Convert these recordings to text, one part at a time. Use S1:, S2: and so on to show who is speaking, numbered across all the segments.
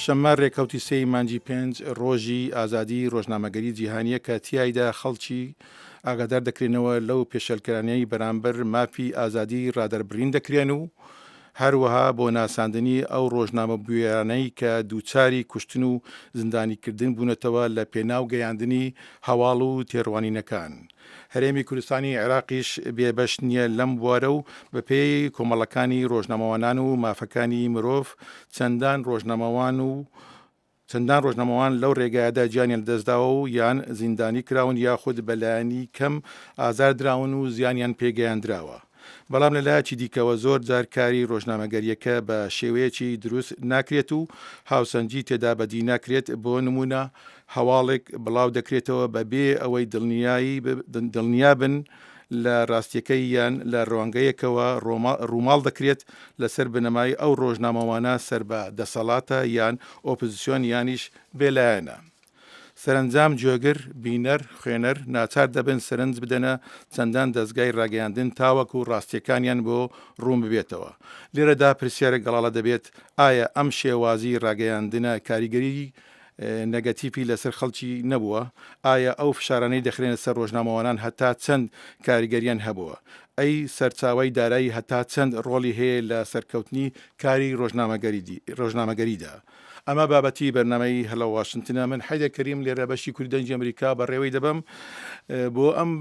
S1: شەممە ڕێکەوتی سێی مانجی 5 ڕۆژی ئازادی ڕۆژنامەگەری جیهانیە کە تیایدا خەڵکی ئاگادار دەکرێنەوە لەو پێشەلکرانەی بەرامبەر مافی ئازادی ڕادەربڕین دەکرێن و هەروەها بۆ ناساندنی ئەو ڕۆژنامە بویانەی کە دووچاری کوشتن و زیندانیکردن بوونەتەوە لە پێناو گەیاندنی هەواڵ و تێڕوانینەکان. هەرێمی کوردستانی عێراقیش بێبەش نییە لەم بوارە و بەپێی کۆمەڵەکانی ڕۆژنامەوانان و مافەکانی مرۆڤ چەندان ڕۆژنامەوان لەو ڕێگایەدا گیانیان دەستداوە و یان زیندانی کراون یاخود بەلایانی کەم ئازاردراون و زیانیان پێگەیاندراوە. بەڵام لەلایەکی دیکەوە زۆر جار کاری ڕۆژنامەگەریەکە بە شێوەیەکی دروست ناکرێت و هاوسەنجی تێدا بەدی ناکرێت. بۆ نمونە هەواڵێک بڵاو دەکرێتەوە بەبێ ئەوەی دڵنیا بن لە ڕاستیەکەی یان لە ڕوانگەیەکەوە ڕووماڵ دەکرێت لەسەر بنەمای ئەو ڕۆژنامەوانە سەر بە دەسەڵاتە یان ئۆپۆزیسیۆن یانیش بێلایەنە. سەرنجام جۆگر بینەر خوێنەر ناچار دەبن سەرنج بدەنە چەندان دەستگای ڕاگەیاندن تاوەکو و ڕاستیەکانیان بۆ ڕوون ببێتەوە. لێرەدا پرسیارە گەڵاڵە دەبێت ئایا ئەم شێوازی ڕاگەیاندنە کاریگەری نەگەتیفی لەسەر خەڵکی نەبووە؟ ئایا ئەو فشارانەی دەخرێنە سەر ڕۆژنامەوانان هەتا چەند کاریگەریان هەبووە؟ ئەی سەرچاوی دارایی هەتا چەند ڕۆڵی هەیە لە سەرکەوتنی کاری ڕۆژنامەگەریدا؟ ئەمە بابەتی بەرنامەی هەلە واشنگتنە. من حەیدە کەریم لێرە بەشی کوردی دەنگی ئەمریکا بەڕێوەی دەبم بۆ ئەم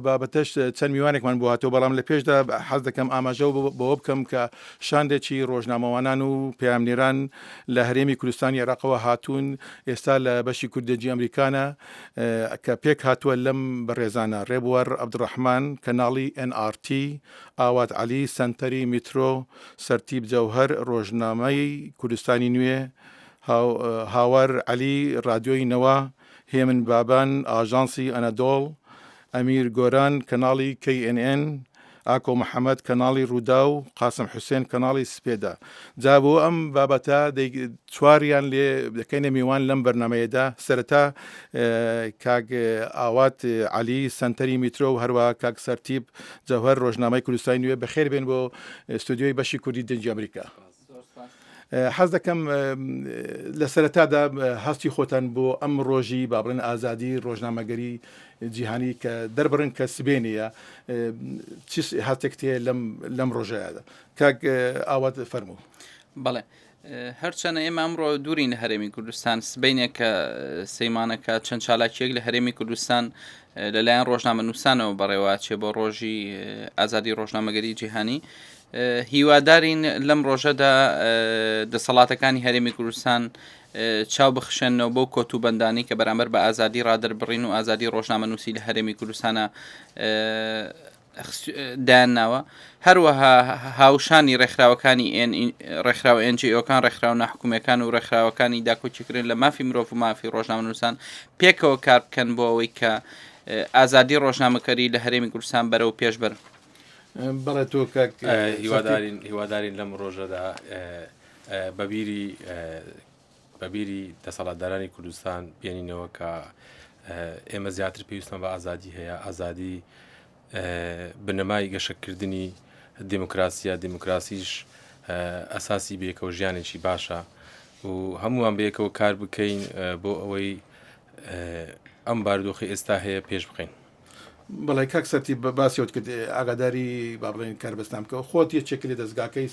S1: بابەتەش چەند میوانێکمان بۆ هاتەوە، بەڵام لە پێشدا حەز دەکەم ئاماژە بەوە بکەم کە شاندێکی ڕۆژنامەوانان و پەیامنێران لە هەرێمی کوردستانی عێراقەوە هاتوون ئێستا لە بەشی کوردی دەنگی ئەمریکانە کە پێک هاتووە لەم بەڕێزانە: ڕێبوار عەبدوڕەحمان کەناڵی NRT، ئاوات عەلی سەنتەری میترۆ، سەرتیب جەوهەر ڕۆژنامەی کوردستانی نوێ، هاوار عەلی ڕادیۆی نەوە، هێمن بابان ئاژانسی ئەنەدۆڵ، ئەمیر گۆران کەناڵی KNN، ئاکۆ محەممەد کەناڵی ڕوودا و قاسم حوسێن کەناڵی سپێدا. جا بۆ ئەم بابەتە چواریان لێ دەکەینە میوان لەم بەرنمەیەدا. سەرەتا کاک ئاوات عەلی سەنتەری میترۆ و هەروە کاک سەرتیب جەوهەر ڕۆژنامەی کوردستانی نوێ بەخێر بێن بۆ ستودیۆی بەشی کوردی دەنگی ئەمریکا. حەز دەکەم لە سەرەتادا هەستی خۆتان بۆ ئەم ڕۆژی با بڵێن ئازادی ڕۆژنامەگەری جیهانی کە دەربڕن کە سبێنەیە چی هەستێک هەیە لەم ڕۆژەیەدا؟ کاک ئاوات فەرموو.
S2: بەڵێ، هەرچەنە ئێمە ئەمڕۆ دوورین لە هەرێمی کوردستان، سبەینێکە سەیمانەکە چەند چالاکیەک لە هەرێمی کوردستان لەلایەن ڕۆژنامە نووسانەوە بەڕێوەچێ بۆ ڕۆژی ئازادی ڕۆژنامەگەری جیهانی. هیوادارین لەم ڕۆژەدا دەسەڵاتەکانی هەرێمی کوردستان چاو بخشێنەوە بۆ کۆتوبەندانی کە بەرامبەر بە ئازادی ڕادەربڕین و ئازادی ڕۆژنامەنووسی لە هەرێمی کوردستانە دایانناوە. هەروەها هاوشانی ڕێکخراوەکانی ڕێکخراوە NGOکان، ڕێکخراو ناحکوومیەکان و ڕێکخراوەکانی داکۆچیکردن لە مافی مرۆڤ و مافی ڕۆژنامەنووسان پێکەوە کار بکەن بۆ ئەوەی کە ئازادی ڕۆژنامەکەری لە هەرێمی کوردستان بەرەو پێشبەر.
S1: بەڵێ تۆ کاک
S3: هیوادارین لەم ڕۆژەدا بەبیری دەسەڵاتدارانی کوردستان بێنینەوە کە ئێمە زیاتر پێویستمان بە ئازادی هەیە. ئازادی بنەمای گەشەکردنی دیموکراسیش ئەساسی بەیەکەوە ژیانێکی باشە و هەمووان بەیەکەوە کار بکەین بۆ ئەوەی ئەم بارودۆخی ئێستا هەیە پێش بخەین.
S1: بەڵێ کاک سەرتی باسیوت کرد ئاگاداری با بڵێن کاربەستانکەەوە خۆت یەکێک لە دەستگاکەی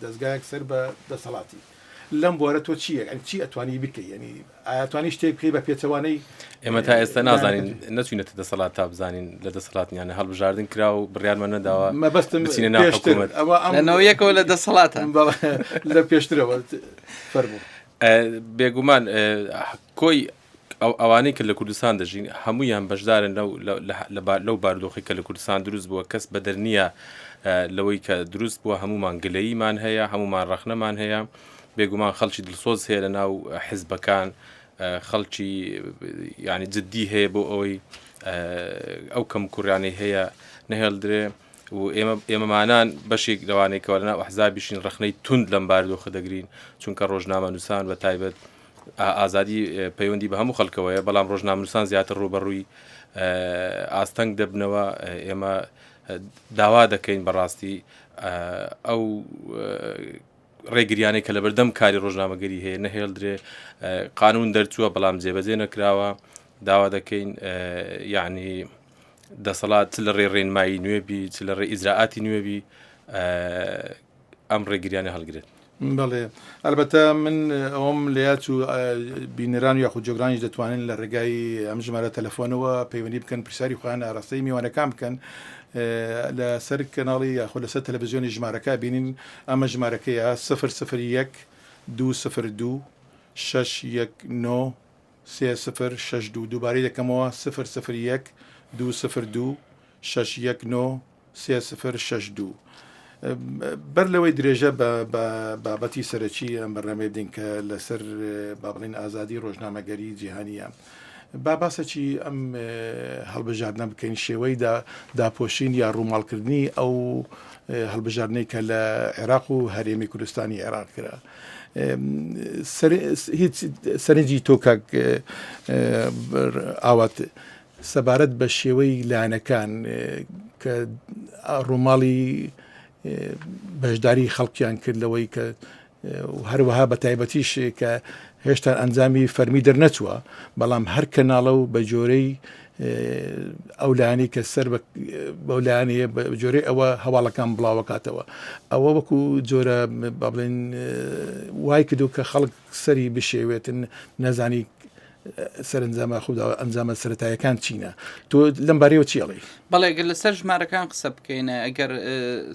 S1: دەستگایەک سەر بە دەسەڵاتی لەم بۆرە تۆ چییە؟ چی ئەتوانی بکەی؟ ینی ئاتوانی شتێک بکەی بە پێچەوانەی؟
S3: ئێمە تا ئێستا نازانین، نەچوینێتە دەسەڵات تا بزانین لە دەسەڵاتیانە هەڵبژاردن کرا و بڕیارمان نەداوە
S1: مەبەستم
S3: بچینە ناو حکوومەت
S2: لەنەوە یەکەوە لە دەسەڵاتە
S1: لە پێشترەوە فەرموو.
S3: بێگومان کۆی ئەوانەی کە لە کوردستان دەژین هەمویان بەشدارن لەو بارودۆخی کە لە کوردستان دروست بووە. کەس بەدەر نییە لەوەی کە دروست بووە. هەمومان گلەییمان هەیە، هەمومان ڕەخنەمان هەیە. بێگومان خەڵکی دڵسۆز هەیە لە ناو حیزبەکان، خەڵکی یعنی جددی هەیە بۆ ئەوەی ئەو کەم کوڕیانەی هەیە نەهێڵدرێ و ئێمەمانان بەشێک لەوانەیەکەوە لە ناو ئەحزابیشین ڕەخنەی توند لەم بارودۆخە دەگرین، چونکە ڕۆژنامەنووسان بە تایبەت ئازادی پەیوەندی بە هەموو خەڵکەوەیە، بەڵام ڕۆژنامەنووسان زیاتر ڕوبەڕووی ئاستەنگ دەبنەوە. ئێمە داوا دەکەین بەڕاستی ڕێگریانەی کە لە بەردەم کاری ڕۆژنامەگەری هەیە نەهێڵدرێ قانون دەرچووە بەڵام جێبەجێ نەکراوە داوا دەکەین یعنی دەسەڵات لە ڕێڕێنمایی نوێبی لە ڕێ ئیزراعاتی نوێبی ئەم ڕێگریانە هەڵگرێت.
S1: بەڵێ ئەلبەتە من ئەوم لات و بینەران یاخود جۆگرانیش دەتوانن لە ڕێگای ئەم ژمارە تەلەفۆنەوە پەیوەندی بکەن پرسیاری خۆیان ئاراستەی میوانەکان بکەن لە سەر کەناڵی یاخود لەسەر تەلەڤیزیۆنی ژمارەکە بینین ئەمە ژمارەکەیە 001 202 619 3062 دووبارەی دەکەمەوە 001 202 619 3062 بەر لەوەی درێژە بە بابەتی سەرەکی ئەم بەڕێمە بدەین کە لەسەر با بڵین ئازادی ڕۆژنامەگەری جیهانیە با باسەکی ئەم هەڵبژاردنە بکەین شێوەی داپۆشین یا ڕووماڵکردنی ئەو هەڵبژاردنەی کە لە عێراق و هەرێمی کوردستانی عێراق کرا هیچ سەرنجی تۆ کاک ئاوات سەبارەت بە شێوەی لایەنەکان کە ڕووماڵی بەشداری خەڵکیان کرد لەوەی کە هەروەها بە تایبەتیش کە هێشتا ئەنجامی فەرمی دەرنەچووە بەڵام هەر کەناڵە و بە جۆرەی ئەولانی کە سەر بەولانەیە بە جۆرەی ئەوە هەواڵەکان بڵاوەکاتەوە ئەوە وەکو جۆرە با بڵێن وای کردو کە خەڵک سەری بشێوێتن نەزانی سەرنجامە خوددا ئەنجامە سەرەتایەکان چینە تۆ لەم بارەیەوە چیڵی
S2: بەڵێ گەر لەسەر ژمارەکان قسە بکەینە ئەگەر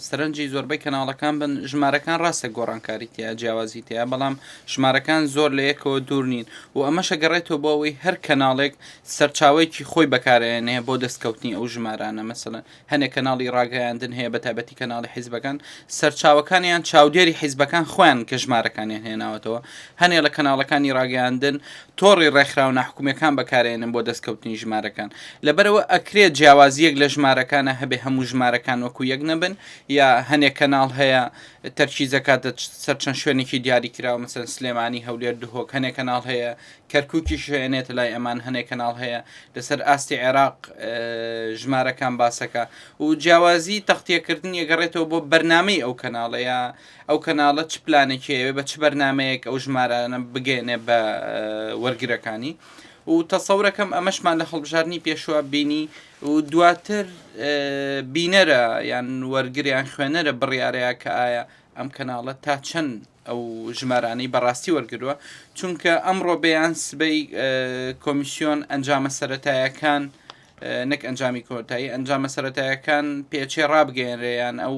S2: سەرنجی زۆربەی کەناڵەکان بن ژمارەکان ڕاستە گۆڕانکاری تیا جیاوازی تیا بەڵام ژمارەکان زۆر لە یەکەوە دوور نین و ئەمەشە گەڕێتەوە بۆ ئەوەی هەر کەناڵێک سەرچاوەیەکی خۆی بەکارێنێ بۆ دەستکەوتنی ئەو ژمارانە مەسەڵەن هەنێک کەناڵی ڕاگەیاندن هەیە بە تایبەتی کەناڵی حیزبەکان سەرچاوەکانیان چاودێری حیزبەکان خۆیان کە ژمارەکانیان هێناوەتەوە هەنێ لە کەناڵەکانی ڕاگەیاندن تۆڕی ڕێکخراو ناحکومیەکان بەکارێنن بۆ دەستکەوتنی ژمارەکان لەبەرەوە ئەکرێت جیاوازیەک لە ژمارەکانە هەبێ هەموو ژمارەکان وەکو یەک نەبن یا هەنێک کەناڵ هەیە تەرکیزەکات سەر چەند شوێنێکی دیاری کراوە مەسەن سلێمانی هەولێر دهۆک هەنێک کەناڵ هەیە کەرکووکی شوێنێت لای ئەمان هەنێک کەناڵ هەیە لەسەر ئاستی عێراق ژمارەکان باسەکە و جیاوازی تەختیەکردن یەگەڕێتەوە بۆ بەرنامەی ئەو کەناڵەیە ئەو کەناڵە چ پلانێکیەوێ بە چ بەرنمەیەک ئەو ژمارانە بگەێنێ بە وەرگرەکانی و تەسەورەکەم ئەمەشمان لە هەڵبژاردننی پێشوە بینی و دواتر بینەرە یان وەرگریان خوێنەرە بڕیارەیە کە ئایا ئەم کەناڵە تا چەند ئەو ژمارانەی بەڕاستی وەرگرووە چونکە ئەمڕۆ بەیان سبەی کۆمیسیۆن ئەنجامە سەرەتایەکان نەک ئەنجامی کۆتایی ئەنجامە سەرەتایەکان پێچێ ڕابگەێنرێیان ئەو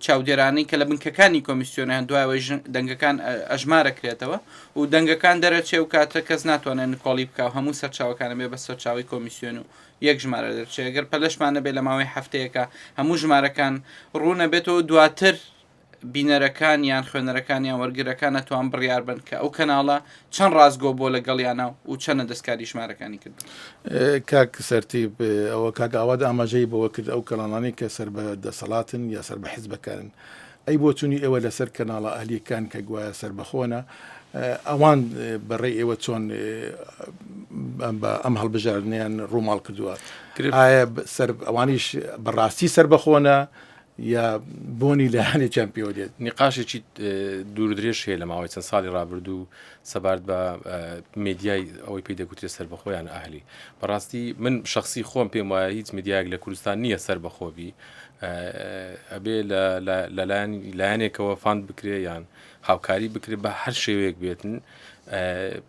S2: چاودێرانی کە لە بنکەکانی کۆمیسیۆنیان دوایەوەی دەنگەکان ئەژمارەکرێتەوە و دەنگەکان دەرەچێ و کاتە کەس ناتوانێت نکۆڵی بکە و هەموو سەرچاوەکانە بێ بە سەرچاوی کۆمیسیۆن و یەک ژمارە دەرچێت ئەگەر پەلەشمانە بێ لە ماوەی هەفتەیەەکە هەموو ژمارەکان ڕوونە بێتەوە دواتر بینەرەکان یان خوێنەرەکان یان وەرگرەکان نەتوان بڕیار بن کە ئەو کەناڵە چەند ڕازگۆ بۆ لەگەڵیانە و چەندە دەستکاری ژمارەکانی کرد
S1: کاک سەرتی ئەوە کاگاواد ئاماژەی بەوە کرد ئەو کەناڵانی کە سەر بە دەسەڵاتن یا سەر بە حیزبەکانن ئەی بۆ چوونی ئێوە لەسەر کەناڵە ئەهلیەکان کە گوایە سەر بەخۆنە ئەوان بەڕێی ئێوە چۆن ئەم هەڵبژاردنیان ڕووماڵ کردووە ئایا ئەوانیش بەڕاستی سەر بەخۆنە یا بۆنی لایەنێکیان پێوە دێت
S3: نیقاشێکی دوور درێژ هەیە لە ماوەی چەند ساڵی ڕابردوو سەبارەت بە میدیای ئەوەی پێی دەگوترێت سەر بەخۆیان ئاهلی بەڕاستی من شخصی خۆم پێم وایە هیچ میدیایەک لە کوردستان نییە سەر بەخۆبی ئەبێ لایەنێکەوە فاند بکرێ یان هاوکاری بکرێت بە هەر شێوەیەک بێتن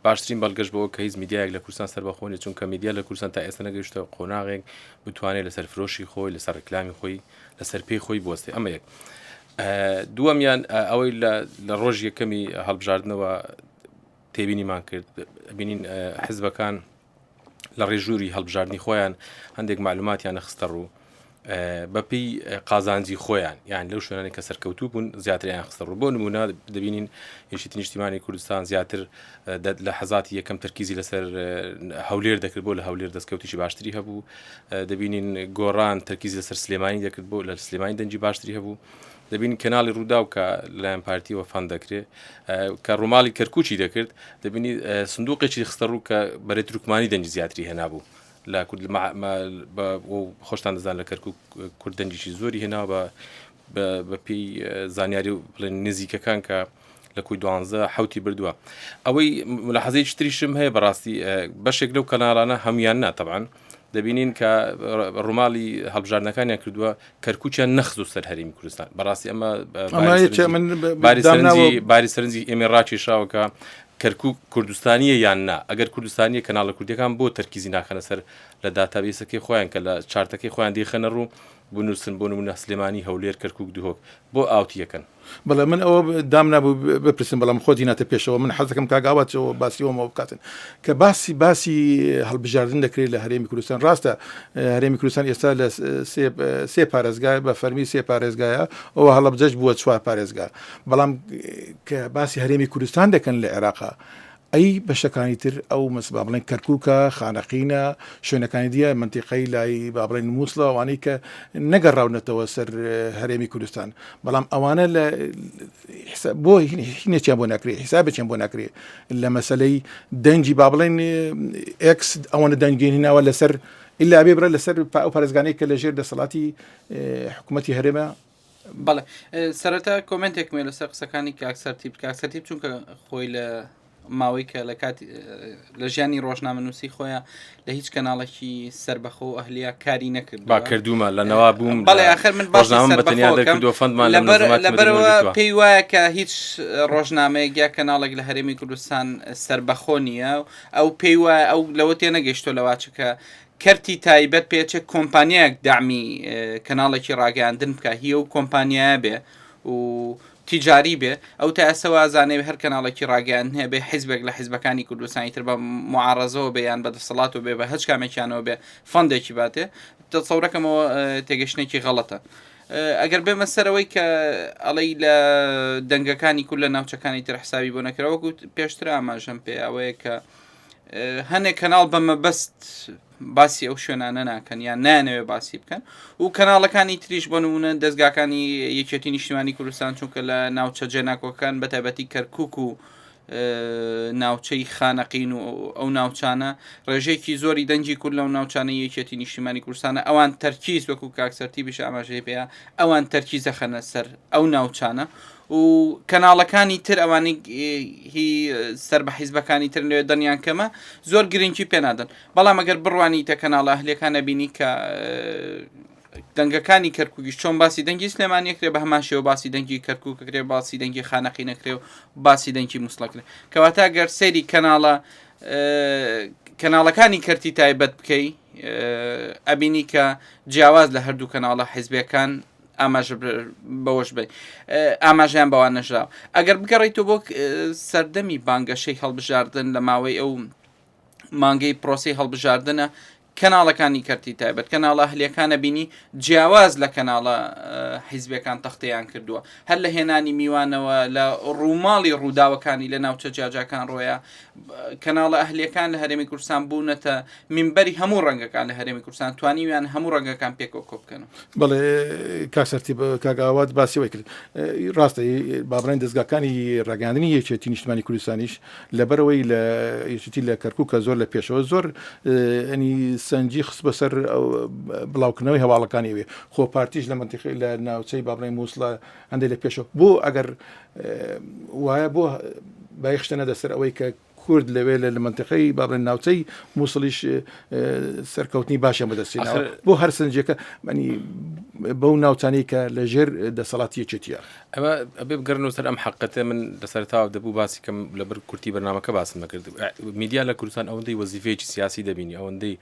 S3: باشترین بەڵگەشت بەوە کە هیچ میدیایەک لە کوردستان سەر بەخۆنێت چونکە میدیا لە کوردستان تا ئێستا نەگەیشتە قۆناغێک بتوانێت لەسەر فرۆشی خۆی لەسەر ڕکلامی خۆی لەسەر پێی خۆی بوەستێ ئەمە یەک دووەمیان ئەوەی لە ڕۆژ یەکەمی هەڵبژاردنەوە تێبینیمان کرد بینین حیزبەکان لە ڕێژووری هەڵبژاردننی خۆیان هەندێک معلوماتیان نەخستە ڕوو بەپی قازانجی خۆیان یان لەو شوێنانی کە سەرکەوتوو بوون زیاتریان خستە ڕوو بۆ نمونە دەبینین یەکێتی نیشتیمانی کوردستان زیاتر لە حەزاتی یەکەم تەرکیزی لەسەر هەولێر دەکرد بۆ لە هەولێر دەستکەوتیشی باشتری هەبوو دەبینین گۆڕان تەرکیزی لەسەر سلێمانی دەکرد بۆ لە سلێمانی دەنجی باشتری هەبوو دەبین کەناڵی ڕوودا و کە لایەن پارتیەوە فان دەکرێت کە ڕووماڵی کەرکوچی دەکرد دەبینی سندوقێکی خستە ڕوو کە بەرەی تروکمانی دەنجی زیاتری هێنابوو لە خۆشتان دەزان لە کەرکووک کوردەنجیشی زۆری هێناوە بە پێی زانیاری بڵێن نزیکەکان کە لە کوی 12 حوتی بردووە ئەوەی ملاحظەی شتریشم هەیە بەڕاستی بەشێک لەو کەناڵانە هەمویان نا طبعاً دەبینین کە ڕووماڵی هەڵبژاردنەکانیان کردووە کەرکووکیان نەخزوو سەر هەرێمی کوردستان بەڕاستی ئەمە باری سەرنجی ئێمە ڕاکێشاوەکە کەرکووک کوردستانیە یان نا ئەگەر کوردستانیە کەناڵە کوردیەکان بۆ تەرکیزی ناخەنە سەر لە داتابێسەکەی خۆیان کە لە چارتەکەی خۆیان دیخەنە ڕوو بنووسن بۆ نمونە سلێمانی هەولێر کەرکووک دوهۆک بۆ ئاوتیەکەن
S1: بەڵێ من ئەوە دام نابوو بپرسم بەڵام خۆتی ناتە پێشەوە من حەزەکەم کاگاواتەوە باسیەوەمەوە بکاتن کە باسی هەڵبژاردن دەکرێت لە هەرێمی کوردستان ڕاستە هەرێمی کوردستان ئێستا لە سێ پارێزگای بە فەرمی سێ پارێزگایە ئەوە هەڵەبجەش بووە 4 پارێزگا بەڵام کە باسی هەرێمی کوردستان دەکەن لە عێراقا ئەی بەشەکانی تر ئەو مەسبا بڵێن کەرکووکە خانەقینە شوێنەکانی دیە منتیقەی لای با بڵێن مووسڵە ئەوانەی کە نەگەڕاونەتەوە سەر هەرێمی کوردستان بەڵام ئەوانە لە بۆ هینێکیان بۆ ناکرێت حیسابێکیان بۆ ناکرێت لە مەسەلەی دەنجی با بڵێن ئێکس ئەوەنە دەنگێنینەوە لەسەر ئللا بێ برە لەسەر ئەو پارێزگانەی کە لەژێر دەسەڵاتی حکوومەتی هەرێمە
S2: بەڵێ سەرەتا کۆمنتێک مێ لەسەر قسەکانی کاکسەرتیب چونکە خۆی لە ماوەی کە لە کاتی لە ژیانی ڕۆژنامەنووسی خۆیان لە هیچ کەناڵێکی سربەخۆ و ئەهلیا کاری نەکرد
S3: با کردومە لە نەوا بووم
S2: بەڵێ آخر من لەبەرەوە پێی وایە کە هیچ ڕۆژنامەیەک یا کەناڵێک لە هەرێمی کوردستان سربەخۆ نییە ئەو پێی وایە ئەو لەوە تێ نەگەیشتۆ لەواچەکە کەرتی تایبەت پێچێک کۆمپانیایەک دامی کەناڵێکی ڕاگەاندن بکە هی و کۆمپانیایە بێ و تیجاری بێ ئەو تا ئەسەوە ئازانێ هەر کەناڵێکی ڕاگەیان هەیە بێ حیزبێک لە حیزبەکانی کوردستانی تر بە معارەزەوە بێیان بەدەسەڵات و بێ بە هەچ کامێکیانەوە بێ فەندێکی باتێ دەسەورەکەمەوە تێگەشتێکی غەڵەتە ئەگەر بێمە سەرەوەی کە ئەڵەی لە دەنگەکانی کورد لە ناوچەکانی تر حسابی بۆ نەکرەوەکو پێشتر ئاماژەم پێ ئەوەیە کە هەنێک کەناڵ بەمەبەست باسی ئەو شوێنانە ناکەن یان نانەوێ باسی بکەن و کەناڵەکانی تریش بۆ نمونە دەستگاکانی یەکێتی نیشتیمانی کوردستان چونکە لە ناوچە جێناکۆکان بە تایبەتی کەرکووک و ناوچەی خانەقین و ئەو ناوچانە ڕێژەیەکی زۆری دەنجی کورد لەو ناوچانە یەکێتی نیشتیمانی کوردستانە ئەوان تەرکیز وەکو کاکسەرتی بش ئاماژەیە پێەیە ئەوان تەرکیزە خەنە سەر ئەو ناوچانە و کەناڵەکانی تر ئەوانی هی سەر بە حیزبەکانی تر لێ دەنیان کەمە زۆر گرنگی پێنادەن بەڵام ئەگەر بڕوانی تە کەناڵە ئەهلەکانە بینی کە دەنگەکانی کەرکووکیش چۆن باسی دەنگی سلێمانیەکرێ بە هەماشەوە باسی دەنگی کەرکووکەکرێ باسی دەنگی خانەقی نەکرێ و باسی دەنگی مووسڵەکرێ کەواتە گەر سەیری کەناڵەکانی کەرتی تایبەت بکەی ئەبینی کە جیاواز لە هەردوو کەناڵە حیزبەکان ئاماژ بەوەش بێ ئاماژیان بەوان نەژراوە ئەگەر بگەڕیتەوە بۆ سەردەمی بانگەشەی هەڵبژاردن لە ماوەی ئەو مانگەی پرۆسی هەڵبژاردنە کەناڵەکانی کەرتی تایبەت کەناڵە ئەهلیەکانە بینی جیاواز لە کەناڵە حیزبەکان تەختەیان کردووە هەر لە هێنانی میوانەوە لە ڕووماڵی ڕووداوەکانی لە ناوچە جاجاکان ڕۆیە کەناڵە ئەهلیەکان لە هەرێمی کوردستان بوونەتە منبەری هەموو ڕەنگەکان لە هەرێمی کوردستان توانیویان هەموو ڕەنگەکان پێکەوە کۆ بکەن
S1: بەڵێ کاکسەرتی کاگاوات باسیەوەی کرد ڕاستە بابڕێن دەستگاکانی ڕاگەاندنی یەکێتی نیشتیمانی کوردستانیش لەبەرەوەی لە یەکێتی لە کەرکووکە زۆر لە پێشەوە زۆر ئەنی سەنجی خست بەسەر بڵاوکردنەوەی هەواڵەکانی وێ خۆ پارتیش لە منتیقی لە ناوچەی بابڕێن مووسڵە هەندێک لە پێشەوە بۆ ئەگەر وایە بۆ بایخشتەنە دەسەر ئەوەی کە کورد لەوێ لە منتیقەی بابڕێن ناوچەی مووسڵیش سەرکەوتنی باشە بەدەستێنەوە بۆ هەر سنجەکە مەنی بەو ناوچانەی کە لە ژێر دەسەڵاتی یەکێتیە
S3: ئەمە ئەبێ بگەڕنەوە سەر ئەم حەقەتە من لەسەرتاوە دەبوو باسی کەم لەبەر کورتی بەرنامەکە باسم نەکرد میدیا لە کوردستان ئەوەندەی وەزیفەیەکی سیاسی دەبینی ئەوەندەی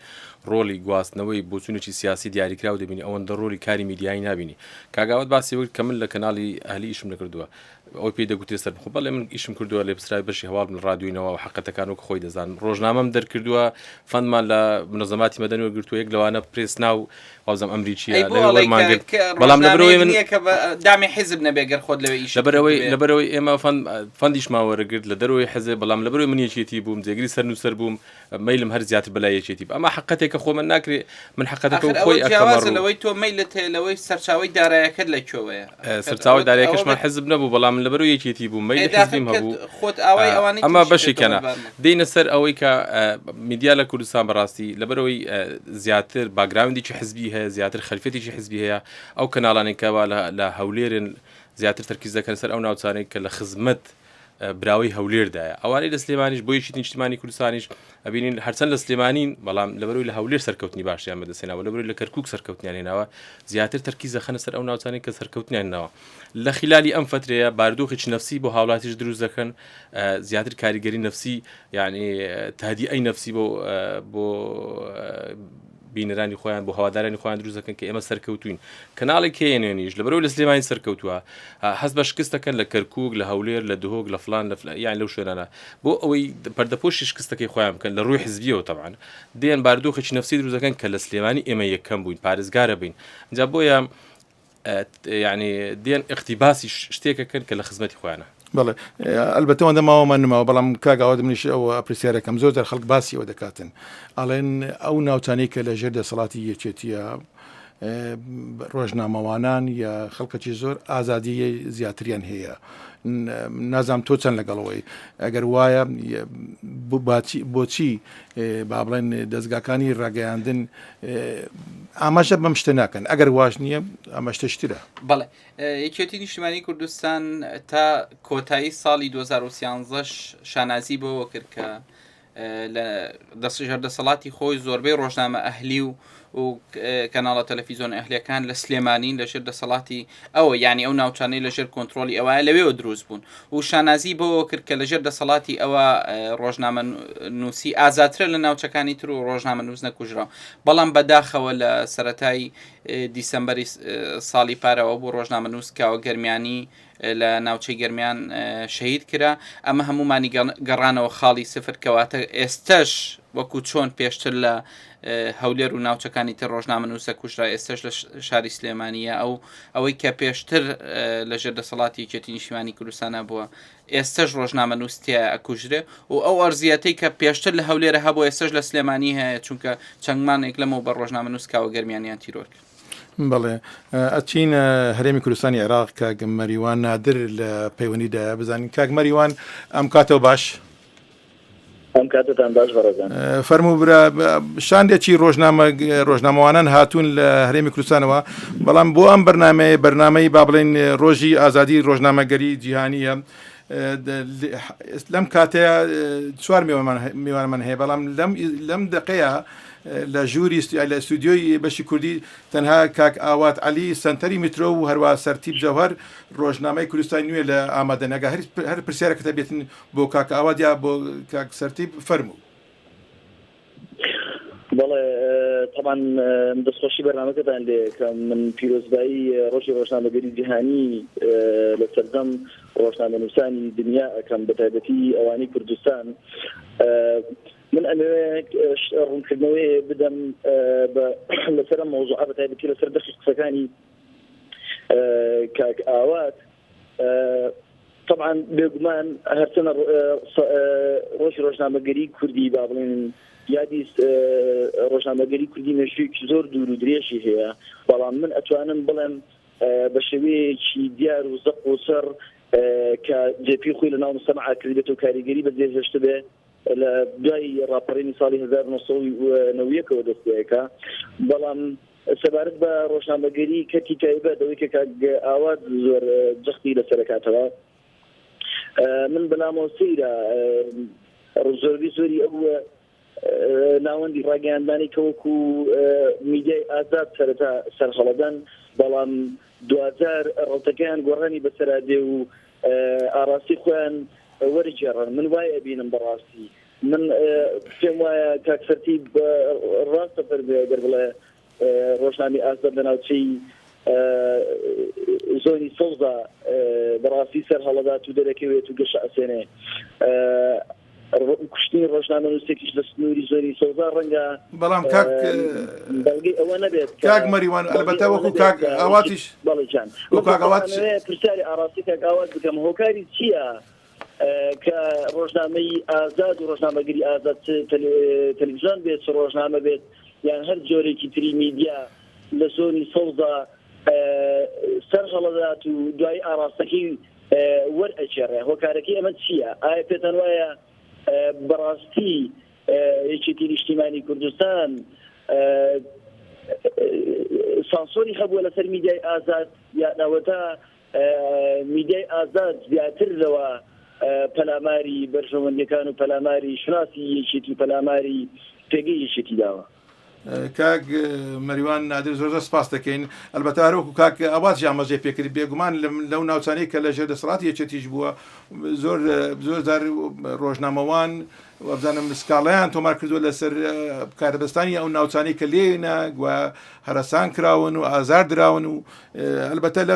S3: ڕۆڵی گواستنەوەی بۆچوونێکی سیاسی دیاریکراو دەبینی ئەوەندە ڕۆڵی کاری میدیایی نبینی کاگاوت باسی وەک کە من لە کەناڵی ئەهلی ئیشم نەکردووە ئەوی پێی دەگوتێ سەر بخۆ بەڵێ من ئیشم کردووە لێ بسرای بەشی هەواڵ من ڕادیۆینەوە و حەقەتەکان وەک خۆی دەزانم ڕۆژنامەم دەرکردووە فەندمان لە منەظەماتی مەدەنی وەرگرتووە یەک لەوانە پرێسنا و وازم ئەمریکیە بەڵام لەبەرەوەی من
S2: دامی حیزب نەبێگەر خۆت لەوێ ئیش
S3: لەبەرەوەی ئێمە فەندیشمان وەرەگرت لە دەرەوەی حەزب بەڵام لەبەرەوەی من یەکێتی بووم جێگری سەر بووم مەیلم هەر زیاتر بەلای یەکێتی ئەمە حەقەتێکە خۆ من ناکرێ من حەقەتەکە خۆی
S2: ئەکەمەڕەوەی تۆ مەیلت لەوەی سەرچاوی دارایەکەت لەکوێوەیە
S3: سەرچاوی دارایەکەشمان حەزب نەبوو بەڵام لەبەرەوەی یەکێتی بووم مەیل حیزبیم هەبوو
S2: خۆت ئاوای ئەوانەی
S3: ئەمە بەشێکەنە دێنە سەر ئەوەی کە میدیا لە کوردستان بەڕاستی لەبەرەوەی زیاتر باگراوندێکی حزبی هەیە زیاتر خەلفەتێکی حزبی هەیە ئەو کەناڵانێکەوە لە هەولێرن زیاتر تەرکیز دەکەن سەر ئەو ناوچانەی کە لە خزمەت براوی هەولێردایە ئەوانەی لە سلێمانیش بۆ یەکی نیشتیمانی کوردستانیش ئەبینین هەرچەند لە سلێمانین بەڵام لەبەرەوەی لە هەولێر سەرکەوتنی باشیان بەدەستێناوە لەبەرەوەی لە کەرکووک سەرکەوتنیان هێناوە زیاتر تەرکیزە خەنە سەر ئەو ناوچانەی کە سەرکەوتنیان هێناوە لە خلالی ئەم فترەیە بارودۆخێکی نەفسی بۆ هاوڵاتیش دروست دەکەن زیاتر کاریگەری نەفسی یعنی تهدیئەی نەفسی بۆ بینەرانی خۆیان بۆ هەوادارانی خۆیان دروست دەکەن کە ئێمە سەرکەوتوین کەناڵێک هێنێنیش لەبەرەوەی لە سلێمانی سەرکەوتووە هەست بە شکست دەکەن لە کەرکووک لە هەولێر لە دهۆک لە فلان یان لەو شوێنانە بۆ ئەوەی پەردەپۆشی شکستەکەی خۆیان بکەن لە ڕووی حزبیەوە تەبعاً دێن بارودۆخێکی نەفسی دروست دەکەن کە لە سلێمانی ئێمە یەکەم بووین پارێزگارە بین اینجا بۆیە یعنی دێن اقتیباسی شتێکەکەن کە لە خزمەتی خۆیانە
S1: بەڵێ ئەلبەتە ئەوەندە ماوەمان نماوە بەڵام کاگاوە منیش ئەوە ئەپرسیارەکەم زۆر خەڵک باسی ئەوە دەکاتن ئەڵێن ئەو ناوچانەی کە لە ژێر دەسەڵاتی یەکێتیە ڕۆژنامەوانان یا خەڵکەکی زۆر ئازادی زیاتریان هەیە نازام تۆ چەند لەگەڵەوەی ئەگەر وایە بۆچی با بڵێن دەستگاکانی ڕاگەیاندن ئاماژە بەم شتە ناکەن ئەگەر واش نییە ئەمە شتەشترە
S2: بەڵێ یەکێتی نیشتیمانی کوردستان تا کۆتایی ساڵی 2013 شانازی بۆەوە کرد کە لە دەسەڵاتی خۆی زۆربەی ڕۆژنامە ئەهلی و کەناڵە تەلەڤیزۆن ئەهلیەکان لە سلێمانین لەژێر دەسەڵاتی ئەوە یعنی ئەو ناوچانەی لەژێر کۆنتترۆلی ئەوە لەوێەوە دروست بوون و شانازی بۆەوە کرد کە لەژێر دەسەڵاتی ئەوە ڕۆژنامە نووسی ئازاترە لە ناوچەکانی تر و ڕۆژنامە نووس نەکوژراوە بەڵام بەداخەوە لە سەرەتای دیسەمبەری ساڵی پارەوە بۆ ڕۆژنامە نووس کاوە گەرمیانی لە ناوچەی گەرمیان شەهید کرا ئەمە هەمومانی گەڕانەوە خاڵی سفر کەواتە ئێستش وەکو چۆن پێشتر لە هەولێر و ناوچەکانی تر ڕۆژنامە نووسە کوژرا ئێستش لە شاری سلێمانیە ئەوەی کە پێشتر لەژێر دەسەڵاتی یەکێتی نیشتیمانی کوردستانە بووە ئێستش ڕۆژنامە نووسیە ئەکوژرێ و ئەو ئەرزیەتەی کە پێشتر لە هەولێرە هەبوو ئێستش لە سلێمانی هەیە چونکە چەندمانێک لەمەوە بە ڕۆژنامە نووس کاوە گەرمیانیان تیرۆر کرد
S1: بەڵێ ئەچین هەرێمی کوردستانی عێراق کاک مەریوان نادر لە پەیوەندیدایە بزانین کاک مەریوان ئەم کاتەوە باش
S4: ئەم کاتتان باش بەڕێزان
S1: فەرموو برا شاندێکی ڕۆژنامەوانان هاتوون لە هەرێمی کوردستانەوە بەڵام بۆ ئەم بەرنامەی با بڵێن ڕۆژی ئازادی ڕۆژنامەگەری جیهانیە لەم کاتەیە چوار میوانمان هەیە بەڵام لەم دقەیە لە ژووری لە استودیۆی بەشی کوردی تەنها کاک ئاوات علی سنتەری میترۆ و هەروە سەرتیب جەوهەر ڕۆژنامەی کوردستانی نوێ لە ئامادەنەگە هەر پرسیارەکەتە بێتن بۆ کاک ئاوات یا بۆ کاک سەرتیب فەرموو
S4: بەڵێ طبعا دەستخۆشی بەرنامەکەتان لێ کە من پیرۆزبایی ڕۆژی ڕۆژنامەگەری جیهانی لە سەردەم ڕۆژنامە نووسانی دنیا ئەەکەم بە تایبەتی ئەوانی کوردستان من ئەمەوێت ڕوونکردنەوەی بدەم لەسەر مەوزوعە بە تایبەتی لەسەر دەخی قسەکانی کاک ئاوات طبعا بێگومان هەرچەنە ڕۆژی ڕۆژنامەگەری کوردی با بڵێن یادی ڕۆژنامەگەری کوردی مێژوویەکی زۆر دوور و درێژی هەیە بەڵام من ئەتوانم بڵێم بە شێوەیەکی دیار و زەق و سەر کە جێپی خۆی لە ناو مستەمعا کردێت و کاریگەری بەجێهێشت بێ لە دوای ڕاپەڕینی ساڵی 1990ەوە دەستیەکە بەڵام سەبارەت بە ڕۆژنامەگەری کەتی تایبەت ئەوەی کە کاک ئاوات زۆر جەختی لەسەرکاتەوە من بەنامەوە سەیرە زۆری ئەو ناوەندی ڕاگەیاندانی کەوەکو میدیای ئازاد سەرەتا سەرهەڵەدان بەڵام دوجار ڕڵتەکەیان گۆڕانی بەسەرادێ و ئاراستی خۆیان وەرجێڕن من وایە بینم بەڕاستی من پێم وایە کاکسەرتی ڕاستە فەرمێ ئەگەر بڵێ ڕۆژنامی ئازاد لە ناوچەی زۆنی سەوزە بەڕاستی سەر هەڵەدات و دەرەکەوێت و گەشە ئەسێنێ کوشتنی ڕۆژنامە نووسێکیش لە سنووری زۆری سەوزا ڕەنگە
S1: بەڵام کاک
S4: بەڵگەی ئەوە نەبێت
S1: کاک مەریوان ئەلبەتە وەکو کاک ئاواتیش
S4: بەڵێجان پرسیاری ئاراستی کاک ئاوات بکەم هۆکاری چییە کە ڕۆژنامەی ئازاد و ڕۆژنامەگەری ئازاد تەلەڤیزیۆن بێت ڕۆژنامە بێت یان هەر جۆرێکی تری میدیا لە زۆنی سەوزا سەر هەڵەدات و دوای ئاراستەکەی وەرئەچێڕێ هۆکارەکەی ئەمە چییە؟ ئایا پێتان وایە بەڕاستی یەکێتی نیشتیمانی کوردستان سانسۆری هەبووە لەسەر میدیای ئازاد یا ناوەتا میدیای ئازاد زیاتر لەوە پەلاماری بەرژەوەندەکان و پەلاماری شناسی یەکێتی و پەلاماری پێگەی یەکێتی داوە.
S1: کاک مەریوان نادر زۆر سپاس دەکەین. ئەلبەتە هەروەکو کاک ئەوات ئاماژەی پێکرد بێگومان لەو ناوچانەی کە لە ژێردەسەڵاتی یەکێتیش بووە زۆر جار ڕۆژنامەوان وەبزانم سکاڵیان تۆمار کردووە لەسەر کارەبستانی ئەو ناوچانەی کە لێنە گوە هەرەسان کراون و ئازار دراون و ئەلبەتە لە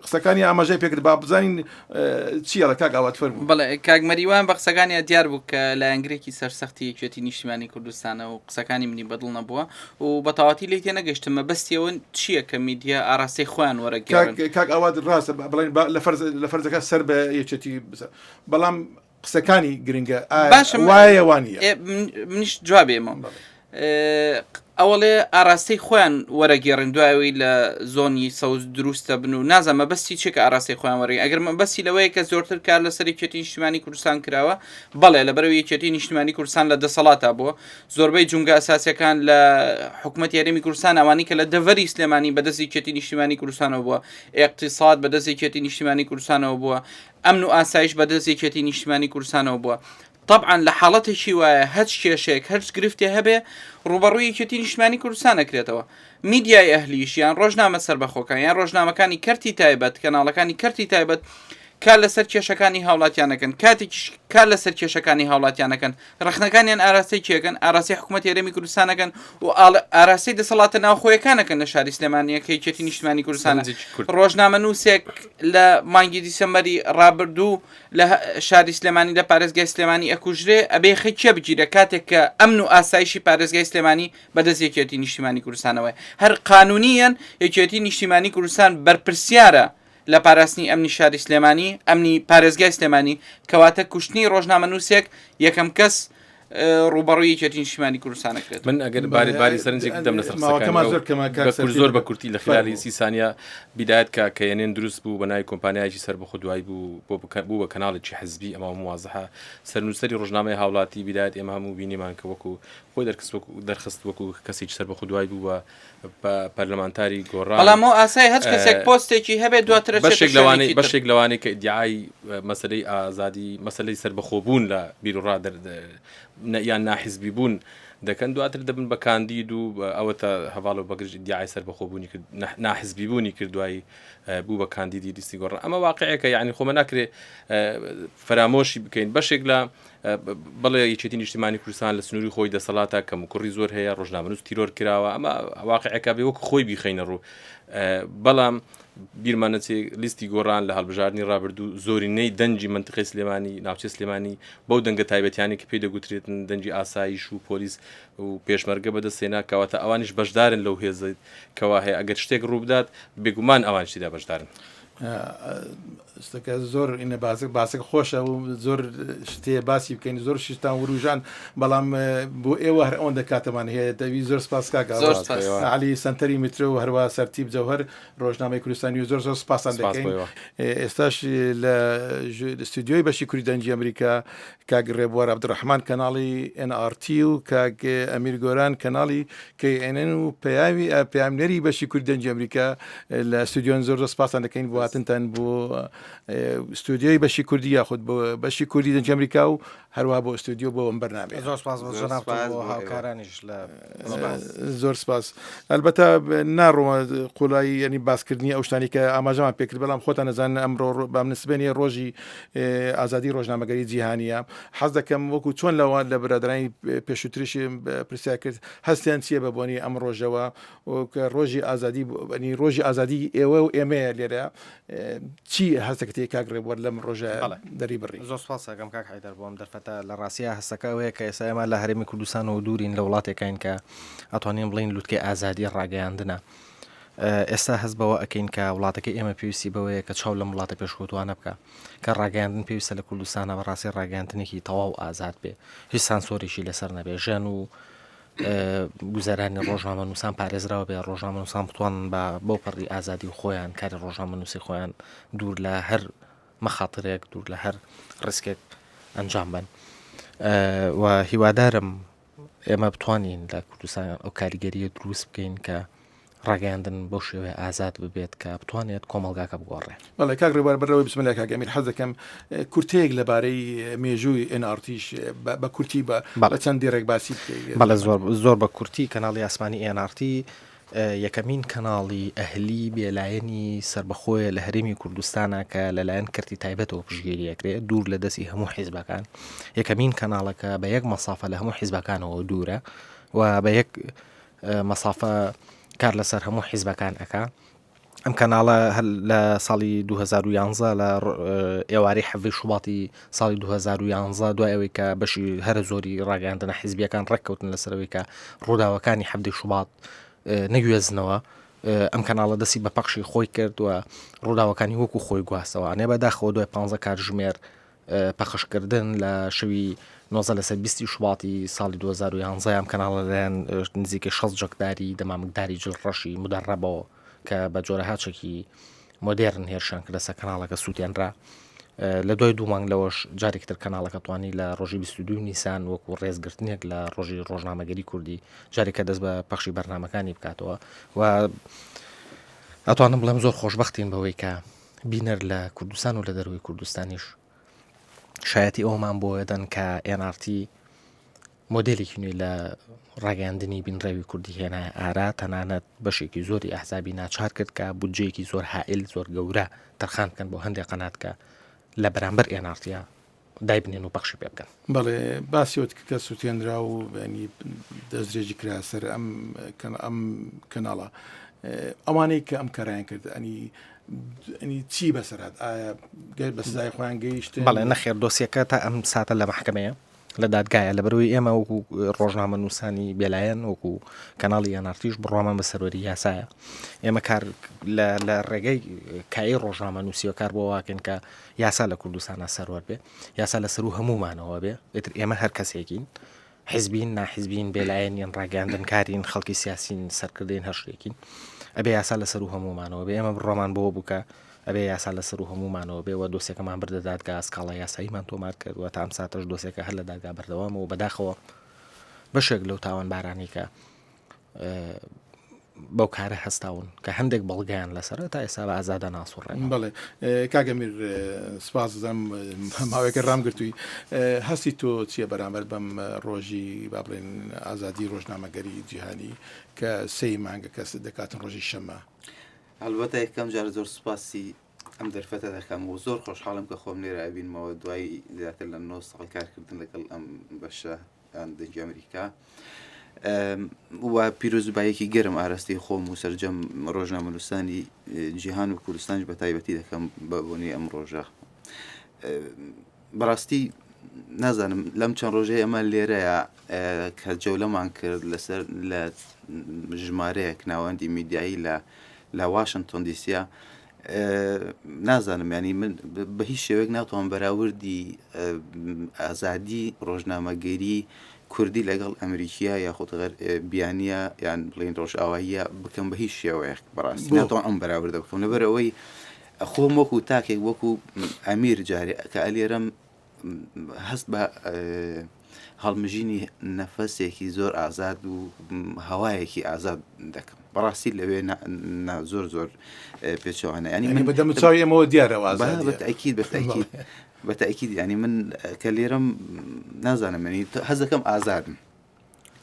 S1: قسەکانی ئاماژەی پێکرد با بزانین چیە لە کاک ئاوات فەرموو.
S2: بەڵێ کاک مەریوان بە قسەکانی دیار بوو کە لە ئەنگرێکی سەرسەختی یەکێتی نیشتیمانی کوردستانە و قسەکانی منی بەدڵ نەبووە و بە تەواتی لێ تێ نەگەشتمە بەستیەوە چییە کە میدیا ئاراستەی خۆیان وەرەگێڕن.
S1: کاک ئاوات ڕاستە بڵێن لە فەرزەکە سەر بە یەکێتی بەڵام قسەکانی گرنگە وایە وانە
S2: منیش جوابێمە ئەوڵێ ئاراستەی خۆیان وەرەگێڕن دوایەوەی لە زۆنی سەوز دروستە بن و نازەمە بەستی چێکە ئاراستەی خۆیان وەرەگێڕن ئەگەر من بەسی لەوەیە کە زۆرتر کار لەسەر یەکێتی نیشتیمانی کوردستان کراوە بەڵێ لەبەرەوەی یەکێتی نیشتیمانی کوردستان لە دەسەڵاتە بووە زۆربەی جونگە ئەساسیەکان لە حکوومەتی هەرێمی کوردستان ئەوانی کە لە دەڤەری سلێمانی بەدەست یەکێتی نیشتیمانی کوردستانەوە بووە ئیقتصاد بەدەست یەکێتی نیشتیمانی کوردستانەوە بووە ئەمن و ئاسایش بەدەست یەکێتی نیشتیمانی کوردستانەوە بووە. طبعا لە حاڵەتێکی وایە هەچ کێشێک هەرچ گرفتێ هەبێ ڕوبەڕووی یەکێتی نیشتیمانی کوردستان ئەکرێتەوە. میدیای ئەهلیش یان ڕۆژنامە سەربەخۆکان یان ڕۆژنامەکانی کەرتی تایبەت کەناڵەکانی کەرتی تایبەت کار لەسەر کێشەکانی هاوڵاتیانەکەن کاتێکیش کار لەسەر کێشەکانی هاوڵاتیانەکەن ڕخنەکانیان ئاراستەی کێکەن ئاراسی حکوومەتی هەرێمی کوردستانەکەن و ئاراسی دەسەڵاتە ناوخۆیەکانەکەن لە شاری سلێمانیە کە یەکێتی نیشتیمانی کوردستانە. ڕۆژنامە نووسێک لە مانگی دیسەمبەری ڕابردوو لە شاری سلێمانی لە پارێزگای سلێمانی ئەکوژرێ ئەبێ خەکیە بگیرە کاتێک کە ئەمن و ئاسایشی پارێزگای سلێمانی بەدەست یەکێتی نیشتیمانی کوردستانەوە هەر قانونیان یەکێتی نیشتیمانی کوردستان بەرپرسیارە لە پاراستنی ئەمنی شاری سلێمانی ئەمنی پارێزگای سلێمانی کەواتە کوشتنی ڕۆژنامە نووسێک یەکەم کەس ڕوبەڕووی یەکێتی نیشتیمانی کوردستانە کرێت.
S3: من ئەگەر باری سەرنجێک دەم لەسەر زۆر بە کورتی لە خلالی 30 ثانیە بیدایەت کە یەنێن دروست بوو بە ناوی کۆمپانیایکی سەر بەخۆ دوای بوو بوو بە کەناڵێکی حزبی ئەمە موازەحە سەرنووسەری ڕۆژنامەی هاوڵاتی بیدایەت ئێمە هەموو بینیمان کە وەکو خۆی دەرخست وەکو کەسێکی سەر بەخۆ دوای بوو بە پەرلەمانتاری گۆڕان
S2: بەڵامەوە ئاسای هەچ کەسێک پۆستێکی هەبێت دواترە
S3: بەشێک لەوانەیە کە ئیدعای مەسەلەی ئازادی مەسەلەی سەربەخۆبوون لە بیرروڕا یان ناحیزبی بوون دەکەن دواتر دەبن بە کاندید و ئەوەتە هەواڵە بەگرژ دیعای سەربەخۆبوونی کرد ناحیزبی بوونی کردوایی بوو بە کاندیدی لیستی گۆڕ ئەمە واقعەکە یعنی خۆمە ناکرێ فرامۆشی بکەین بەشێک لە بەڵێ یەکێتی نیشتیمانی کوردستان لە سنووری خۆی دەسەڵاتە کە کوڕی زۆر هەیە ڕۆژنامەنووس تیرۆر کراوە ئەمە واقعەکە بێ وەکو خۆی بیخەینە ڕوو بەڵام بیرمانەچێ لیستی گۆڕان لە هەڵبژاردننی ڕابردوو زۆرینەی دەنجی منتقی سلێمانی ناوچە سلێمانی بەو دەنگە تایبەتیانی کە پێی دەگوترێتن دەنجی ئاسایش و پۆلیس و پێشمەرگە بەدەستێنا کەواتە ئەوانیش بەشدارن لەو هێزت کەوا هەیە ئەگەر شتێک ڕووبدات بێگومان ئەوانشتیدا بەشدارن.
S1: شتەکە زۆر ئینە باسەکە خۆشە و زۆر شتێ باسی بکەین زۆر شتان وروژان بەڵام بۆ ئێوە هەر ئەوەندە کاتەمان هەیە دەوی زۆر سپاس کاکە علی سنتەری میترۆ و هەروە سەرتیب جەوهەر ڕۆژنامەی کوردستانی و زۆر سپاسان دەکەین. ئێستاش لە استودیۆی بەشی کوردی دەنجی ئەمریکا کاک ڕێبوار عەبدوڕەحمان کەناڵی NRT و کاک ئەمیر گۆران کەناڵی KNN و پەیامنەری بەشی کوردی دەنجی ئەمریکا لە استودیۆن زۆر سپاسان دەکەین بۆ هاتنتان بۆ استودیۆی بەشی کوردی یاخود بۆ بەشی کوردی دەنجی ئەمریکا و هەروە بۆ استودیۆ بۆ ئەم بەرنامە زۆر سپاس. ئەلبەتە ناڕۆمە قوڵایی ینی باسکردنی ئەو شتانی کە ئاماژەمان پێکرد بەڵام خۆتان نەزان ئەمڕۆ بەمنسبێنی ڕۆژی ئازادی ڕۆژنامەگەری جیهانیە حەز دەکەم وەکو چۆن لەوان لە برادرانی پێشووتریشی پرسیار کرد هەستیان چییە بە بۆنی ئەم ڕۆژەوە کە ڕۆژی ئازادی ڕۆژی ئازادی ئێوە و ئێمەیە لێرە چی هەستەکەی کاک ڕێبوار لەم ڕۆژە دەری بڕی.
S5: زۆر سپاسەکەم کاک حیدەر بۆم دەرفەتە لە ڕاستیە هەستەکە ئەوەیە کە ئێستا ئێمە لە هەرێمی کوردستان و دوورین لە وڵاتێکین کە ئەتوانین بڵین لوتکەی ئازادی ڕاگەیاندنە. ئێستا هەست بەوە ئەکەین کە وڵاتەکە ئێمە پێویستی بەوەیە کە چاو لەم وڵاتە پێشکەوتوانە بکە کە ڕاگەیاندن پێویستە لە کوردستانە بەڕاستی ڕاگەیاندنێکی تەواو ئازاد بێ هیچ سانسۆریشی لەسەر نەبێ ژەن و گوزەرانی ڕۆژنامە نووسان پارێزراوە بێ ڕۆژنامە نووسان بتوانن بە بەو پەڕی ئازادی و خۆیان کاری ڕۆژنامە نووسی خۆیان دوور لە هەر مەخاترێک دوور لە هەر ڕسکێک ئەنجام بن و هیوادارم ئێمە بتوانین لە کوردستان ئەو کاریگەریە دروست بکەین کە ڕاگەاندن بەو شێوەیە ئازاد ببێت کە بتوانێت کۆمەلگاکە بگۆڕێ.
S1: بەڵێ کاک ڕێبوار بەرەوەی بسملای کاک ئەمیر حەز دەکەم کورتەیەک لەبارەی مێژووی NRTش بە کورتی بە چەندی ڕێک باسی بکەیت.
S5: بەڵێ زۆر بە کورتی کەناڵی ئاسمانی NRT یەکەمین کەناڵی ئەهلی بێلایەنی سربەخۆیە لە هەرێمی کوردستانە کە لەلایەن کردی تایبەتەوە پشگیریەکرێت دوور لە دەستی هەموو حیزبەکان. یەکەمین کەناڵەکە بە یەک مەسافە لە هەموو حیزبەکانەوە دوورە و بە یەک مەسافە کار لەسەر هەموو حیزبەکان ئەکا. ئەم کەناڵە لە ساڵی 2011 لە ئێوارەی حەڤی شوباتی ساڵی 2011 دوای ئەوەی کە بەشی هەرە زۆری ڕاگەاندنە حیزبیەکان ڕێککەوتن لەسەرەوەی کە ڕووداوەکانی حەڤی شوبات نەگوێزنەوە ئەم کەناڵە دەستی بە پەخشی خۆی کرد و ڕووداوەکانی وەکو خۆی گواستەوە ئەنێ بەداخەوە دوای 15 کاتژمێر پەخشکردن لە شەوی 19 شوباتی ساڵی 2011 ئەم کەناڵە لەلایەن نزیکە 6 جەکداری دەمامکداری جلڕەشی مدەڕەبەوە کە بە جۆرە هاچێکی مۆدێرن هێرشان کە لەسەر کەناڵەکە سووتێنرا. لە دوای دوو مانگ لەوەش جارێکتر کەناڵەکە توانی لە ڕۆژی 22 نیسان وەکو ڕێزگرتنێک لە ڕۆژی ڕۆژنامەگەری کوردی جارێکە دەست بە پەخشی بەرنامەکانی بکاتەوە و ئەتوانم بڵێم زۆر خۆشبەختین بەوەی کە بینەر لە کوردستان و لە دەروی کوردستانیش شایەتی ئەومان بۆ دەن کە NRT مۆدلێکی نوێی لە ڕاگەاندنی بینڕێوی کوردی هێنای ئارا تەنانەت بەشێکی زۆری ئەحزابی ناچار کرد کە بودجەیەکی زۆر هائیل زۆر گەورە تەرخان بکەن بۆ هەندێک قەنات کە لە بەرامبەر NRT دای بنێن و بەخشی پێ بکەن.
S1: بەڵێ باسیوت کە سووتێنرا و ینی دەستدرێژی کرا سەر ئەم کەناڵە ئەوانەی کە ئەم کارایان کرد ئەنی چی بەسەرات ئایا بە سزای خۆیان گەیشتن؟
S5: بەڵێ نەخێر دۆسیەکە تا ئەم ساتە لە محکمەیە لە دادگایە لەبەرەوەی ئێمە وەکو ڕۆژنامە نووسانی بێلایەن وەکو کەناڵی NRTش بڕوامان بە سەروەری یاسایە. ئێمە کار لە ڕێگەی کایی ڕۆژنامە نووسیوە کار بۆ واکەن کە یاسا لە کوردستانە سەروەر بێ یاسا لەسەر و هەمومانەوە بێ ئیتر ئێمە هەر کەسێکین حیزبین ناحیزبین بێلایەن یان ڕاگەاندنکارین خەڵکی سیاسین سەرکردین هەر شتێکین ئەبێ یاسا لەسەر و هەمومانەوە بێ ئێمە بڕۆمان بۆ بووکە ئەبێ یاسا لەسەر و هەمومانەوە بێ و دۆسیەکەمان بردە دادگا ئەسکاڵە یاساییمان تۆمار کردووە تا ئەم ساتەش دۆسیەکە هەر لە دادگا بەردەوامەوە بەداخەوە بەشێک لەو تاوان بارانی کە بەو کارە هەستاون کە هەندێک بەڵگیان لەسەر تا ئێستا بە ئازادە ناسوڕێن.
S1: بەڵێ کاگەمیر سپاس دەم ماوەیەکە ڕامگرتووی هەستی تۆ چییە بەرامبەر بەم ڕۆژی با بڵێن ئازادی ڕۆژنامەگەری جیهانی کە سێی مانگە کەس دەکاتن ڕۆژی شەمە؟
S6: هەڵبەتە یەکەم جار زۆر سوپاسی ئەم دەرفەتە دەکەم و زۆر خۆشحاڵم کە خۆم لێرە ئەبینمەوە دوای زیاتر لە 9 ساڵ کارکردن لەگەڵ ئەم بەشە دەنگی ئەمریکا و پیرۆزبایەکی گەرم ئاراستی خۆم و سەرجەم ڕۆژنامە نووسانی جیهان و کوردستانش بە تایبەتی دەکەم بە بۆنی ئەم ڕۆژە. بەڕاستی نازانم لەم چەند ڕۆژەیە ئەمە لێرەیە کە جەولەمان کرد لەسەر لە ژمارەیەک ناوەندی میدیایی لە واشنگتۆن دیسیە نازانم ینی من بە هیچ شێوەیەک ناتوان بەراوردی ئازادی ڕۆژنامەگەری کوردی لەگەڵ ئەمریکیە یاخود بیانیە یان بڵین ڕۆژئاواییە بکەم بە هیچ شێوەیەک بەڕاستی ناتوان ئەم بەراوردە بکەم لەبەرەوەی خۆم وەکو تاکێک وەکو ئەمیر جارێ کە ئەلێرەم هەست بە هەڵمژینی نەفەسێکی زۆر ئازاد و هەوایەکی ئازاد دەکەم بەڕاستی لەوێ زۆر زۆر پێچەوانە ینی
S1: بەدەمچاوی ئەمەوە دیارەوە
S6: بەتەکید بەتەکید ینی من کە لێرەم نازانم ینی هەز دەکەم ئازادم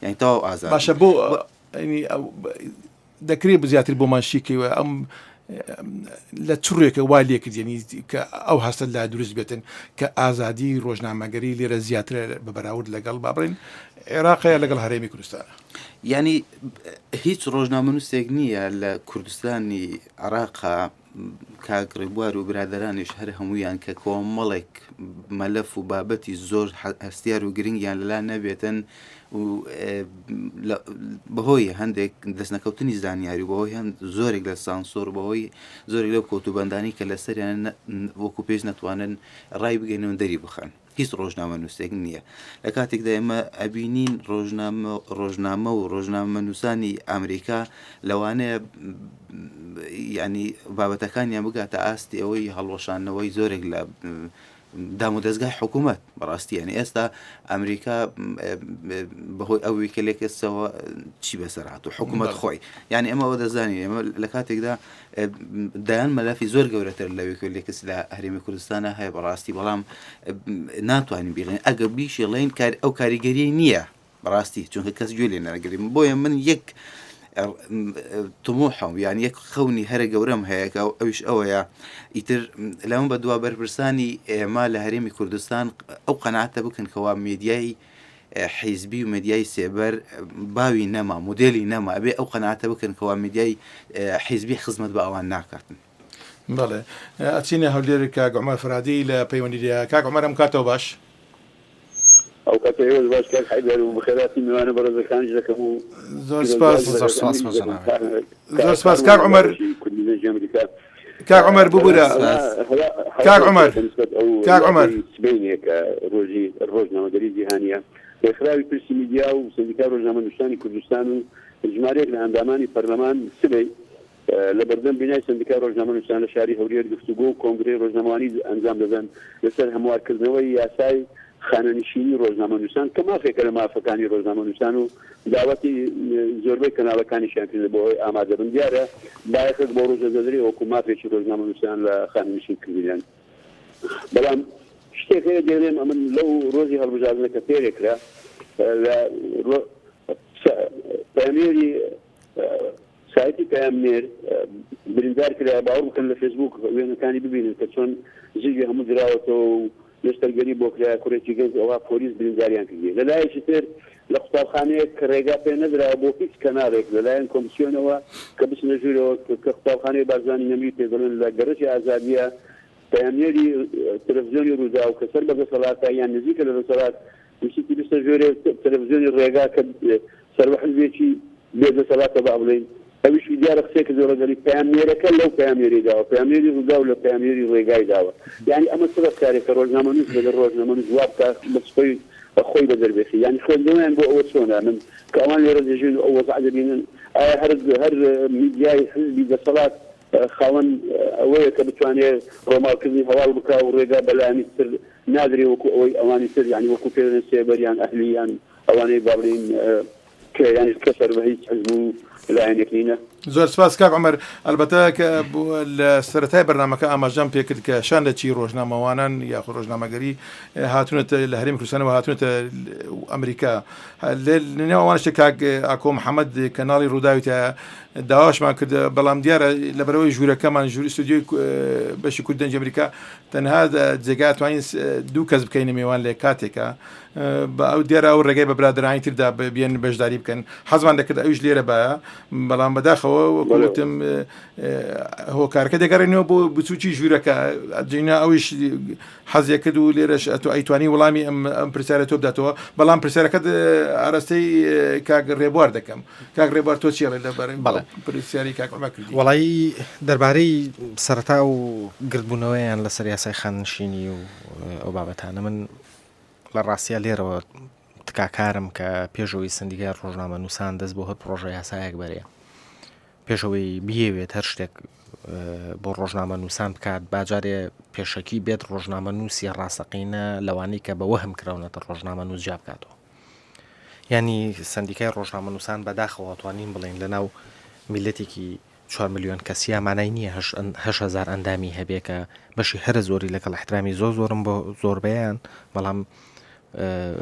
S6: یعنی تەواو ئازاد
S1: باشە بۆ دەکرێت زیاتر بۆمان شیکەوە ئەم لە چڕێکە وا لێکردنی کە ئەو هەستە لا دروست بێتن کە ئازادی ڕۆژنامەگەری لێرە زیاترە بە بەراورد لەگەڵ بابڕین عێراقەیە لەگەڵ هەرێمی کوردستانە.
S6: ینی هیچ ڕۆژنامە نووسێک نییە لە کوردستانی عێراقا کاگڕی بوار و برادرانیش هەر هەمویان کە کۆمەڵێک مەلەف و بابەتی زۆر هەستیار و گرنگیان لەلا نەبێتن و بەهۆی هەندێک دەستنەکەوتنی زانیاری بەهۆی هەند زۆرێک لە سانسۆر بەهۆی زۆرێک لەو کۆتوبەندانی کە لەسەریان وەکو پێش نەتوانن ڕای بگەینەوە دەری بخەن هیچ ڕۆژنامە نووسێک نییە. لە کاتێکدا ئێمە ئەبینین ڕۆژنامە و ڕۆژنامە نووسانی ئەمریکا لەوانەیە ینی بابەتەکانیان بگاتە ئاستی ئەوەی هەڵوەشانەوەی زۆرێک لە دام و دەستگای حکوومەت بەڕاستی ینی ئێستا ئەمریکا بەهۆی ئەوی کە لێکەسەوە چی بەسەرات و حکوومەت خۆی یعنی ئەمەوە دەزانین ئێمە لە کاتێکدا دایان مەلافی زۆر گەورەتر لەوێ لێکەس لە هەرێمی کوردستانە هەیە بەڕاستی بەڵام ناتوانین بیڵێن ئەگە بیشڵێن ئەو کاریگەری نییە بەڕاستی چونکە کەس گوێ لێ نەگریم بۆیە من یەک طموحم یان یەک خەونی هەرە گەورەم هەیە کە ئەوش ئەوەیە ئیتر لەمە بە دوا بەرپرسانی ئێمە لە هەرێمی کوردستان ئەو قەناعەتە بکەن کەوا میدیای حیزبی و مدیای سێبەر باوی نەما مدلی نەما ئەبێ ئەو قەناعەتە بکەن کەوا میدیای حیزبی خزمەت بە ئەوان ناکاتن.
S1: بەڵێ ئەچینە هەولێر کاک عومەر فرادی لە پەیوەندیدا کاک عومەر ئەم کاتەوە باش
S7: ئەو کاتەوە باش کاک حەیدەر و بەخێراتی میوانە بەڕێزەکانیش دەکەم و
S1: زۆر سپاس کاک عومەر کاک عومەر ببوورە کاک عومەر
S7: سبەینێکە ڕۆژی ڕۆژنامەگەری جیهانیە پێخراوی پرسی میدیا و سندیکا ڕۆژنامەنووسانی کوردستان و ژمارەیەک لە ئەندامانی پەرلەمان سبەی لە بەردەم بینای سندیکا ڕۆژنامەنووسان لە شاری هەولێر گفتوگۆ و کۆنگرەی ڕۆژنامەوانی ئەنجام دەدەن لەسەر هەموارکردنەوەی یاسای خانەنشینی ڕۆژنامەنووسان کە مافێکە لە مافەکانی ڕۆژنامەنووسان و داوەتی زۆربەی کەناڵەکانیشیان کرد بۆ ئامادەبن دیارە بایەخت بۆ ڕۆژە دەدرێ وەکو مافێکی ڕۆژنامەنووسان لە خانەنشین کردیان بەڵام شتێک هەیە دێنێم ئەمن لەو ڕۆژی هەڵبژاردنەکە پێرێکرا لە پامێری سایتی پامێر بریندار کرا باوەڕ بکەن لە فێسبوک وێنەکانی ببینن کە چۆن زیوی هەموو دراوەتەوە و لەشتەرگەری بۆ کرا کوڕێکی گەنج ئەوە پۆلیس برینداریان کردی لەلایەکی تر لە قوتابخانەیەک کە ڕێگا پێ نەدراوە بۆ هیچ کەناڵێک لەلایەن کۆمیسیۆنەوە کە بچنە ژوورەوە کە قوتابخانەی بارزانی نەمری پێ دەڵێن لە گەڕەکی ئازادیە پەیامێری تەلەڤیزیۆنی ڕوودا و کە سەر بە دەسەڵاتە یان نزیکە لە دەسەڵات وشتی بستە ژوورێ تەلەڤیزیۆنی ڕێگا کە سەربەحەزبێکی بێ دەسەڵاتە با بڵێن ئەویش دیارە قسێک زۆرەگەری پامێرەکە لەو پامێری داوە پامێری ڕوودا و لە پامێری ڕێگای داوە یعنی ئەمە سبب کارێکە ڕۆژنامەنووس لەگەڵ ڕۆژنامەنووس وا بکە بەسپەی خۆی بەدەربێخی یعنی خوێندنەوەیان بۆ ئەوە چۆنە من کە ئەوان لێرە دەژین ئەو وەزع دەبینن ئایا هەر میدیای حزبی دەسەڵات خاوەن ئەوەیە کە بتوانێت ڕۆماڵکردنی هەواڵ بکە و ڕێگا بەلایانی تر نادرێ وەکو ئەوەی ئەوانی تر یعنی وەکو پێڵێن سێبەریان ئەهلیان ئەوانەی بابڵین کە یعنی کەسەر بە هیچ حزب و لایەنێک نینە.
S1: زۆر سپاس کاک عومەر ئەلبەتە کە لە سەرەتای بەرنامەکە ئاماژەم پێکرد کە شان لە چی ڕۆژنامەوانان یاخود ڕۆژنامەگەری هاتوونەتە لە هەرێمی کوردستانەوە هاتوونەتە ئەمریکا لەنێوانشتە کاک ئاکۆ محەممەد کەناڵی ڕووداویتە داواشمان کرد بەڵام دیارە لەبەرەوەی ژوورەکەمان ژووری استودیۆی بەشی کوردەنج ئەمریکا تەنها جێگا توانین دوو کەس بکەینە میێوان لێ کاتێکە بە ئەو دیارە ئەو ڕێگەی بە برادرانی تردا بێن بەشداری بکەن حەزمان دەکرد ئەوش لێرە بە بەڵام بەداخەوە وەکوتم هۆکارەکە دەگەڕێنەوە بۆ بچوکی ژوورەکە ئەجینا ئەویش حەزیە کرد و لێرەش ئەیتوانی وەڵامی ئەم پرسیارە تۆ بداتەوە بەڵام پرسیارەکەت ئاراستەی کاک ڕێبوار دەکەم کاک ڕێبوار تۆ چیڵێ لەبارەی پرسیاری کاک عومەر کردی
S5: وەڵایی دەربارەی سەرەتا و گردبوونەوەیان لەسەر یاسای خانشینی و ئەو بابەتانە من لە ڕاستیە لێرەوە تکاکارم کە پێشەوەی سندیکای ڕۆژنامەنووسان دەست بۆ هەر پرۆژە یاسایەک بەرێ پێشەوەی بیەوێت هەر شتێک بۆ ڕۆژنامەنووسان بکات باجارێ پێشەکی بێت ڕۆژنامەنووسی ڕاستەقینە لەوانەی کە بەوە هەم کراونەتە ڕۆژنامەنووس جا بکاتەوە ینی سندیکای ڕۆژنامەنووسان بەداخەوە توانین بڵێن لەناو میلەتێکی 4 ملیۆن کەسیە مانای نییە 8,000 ئەندامی هەبێ کە بەشی هەرە زۆری لەگەڵ احترامی زۆرم بۆ زۆربیان بەڵام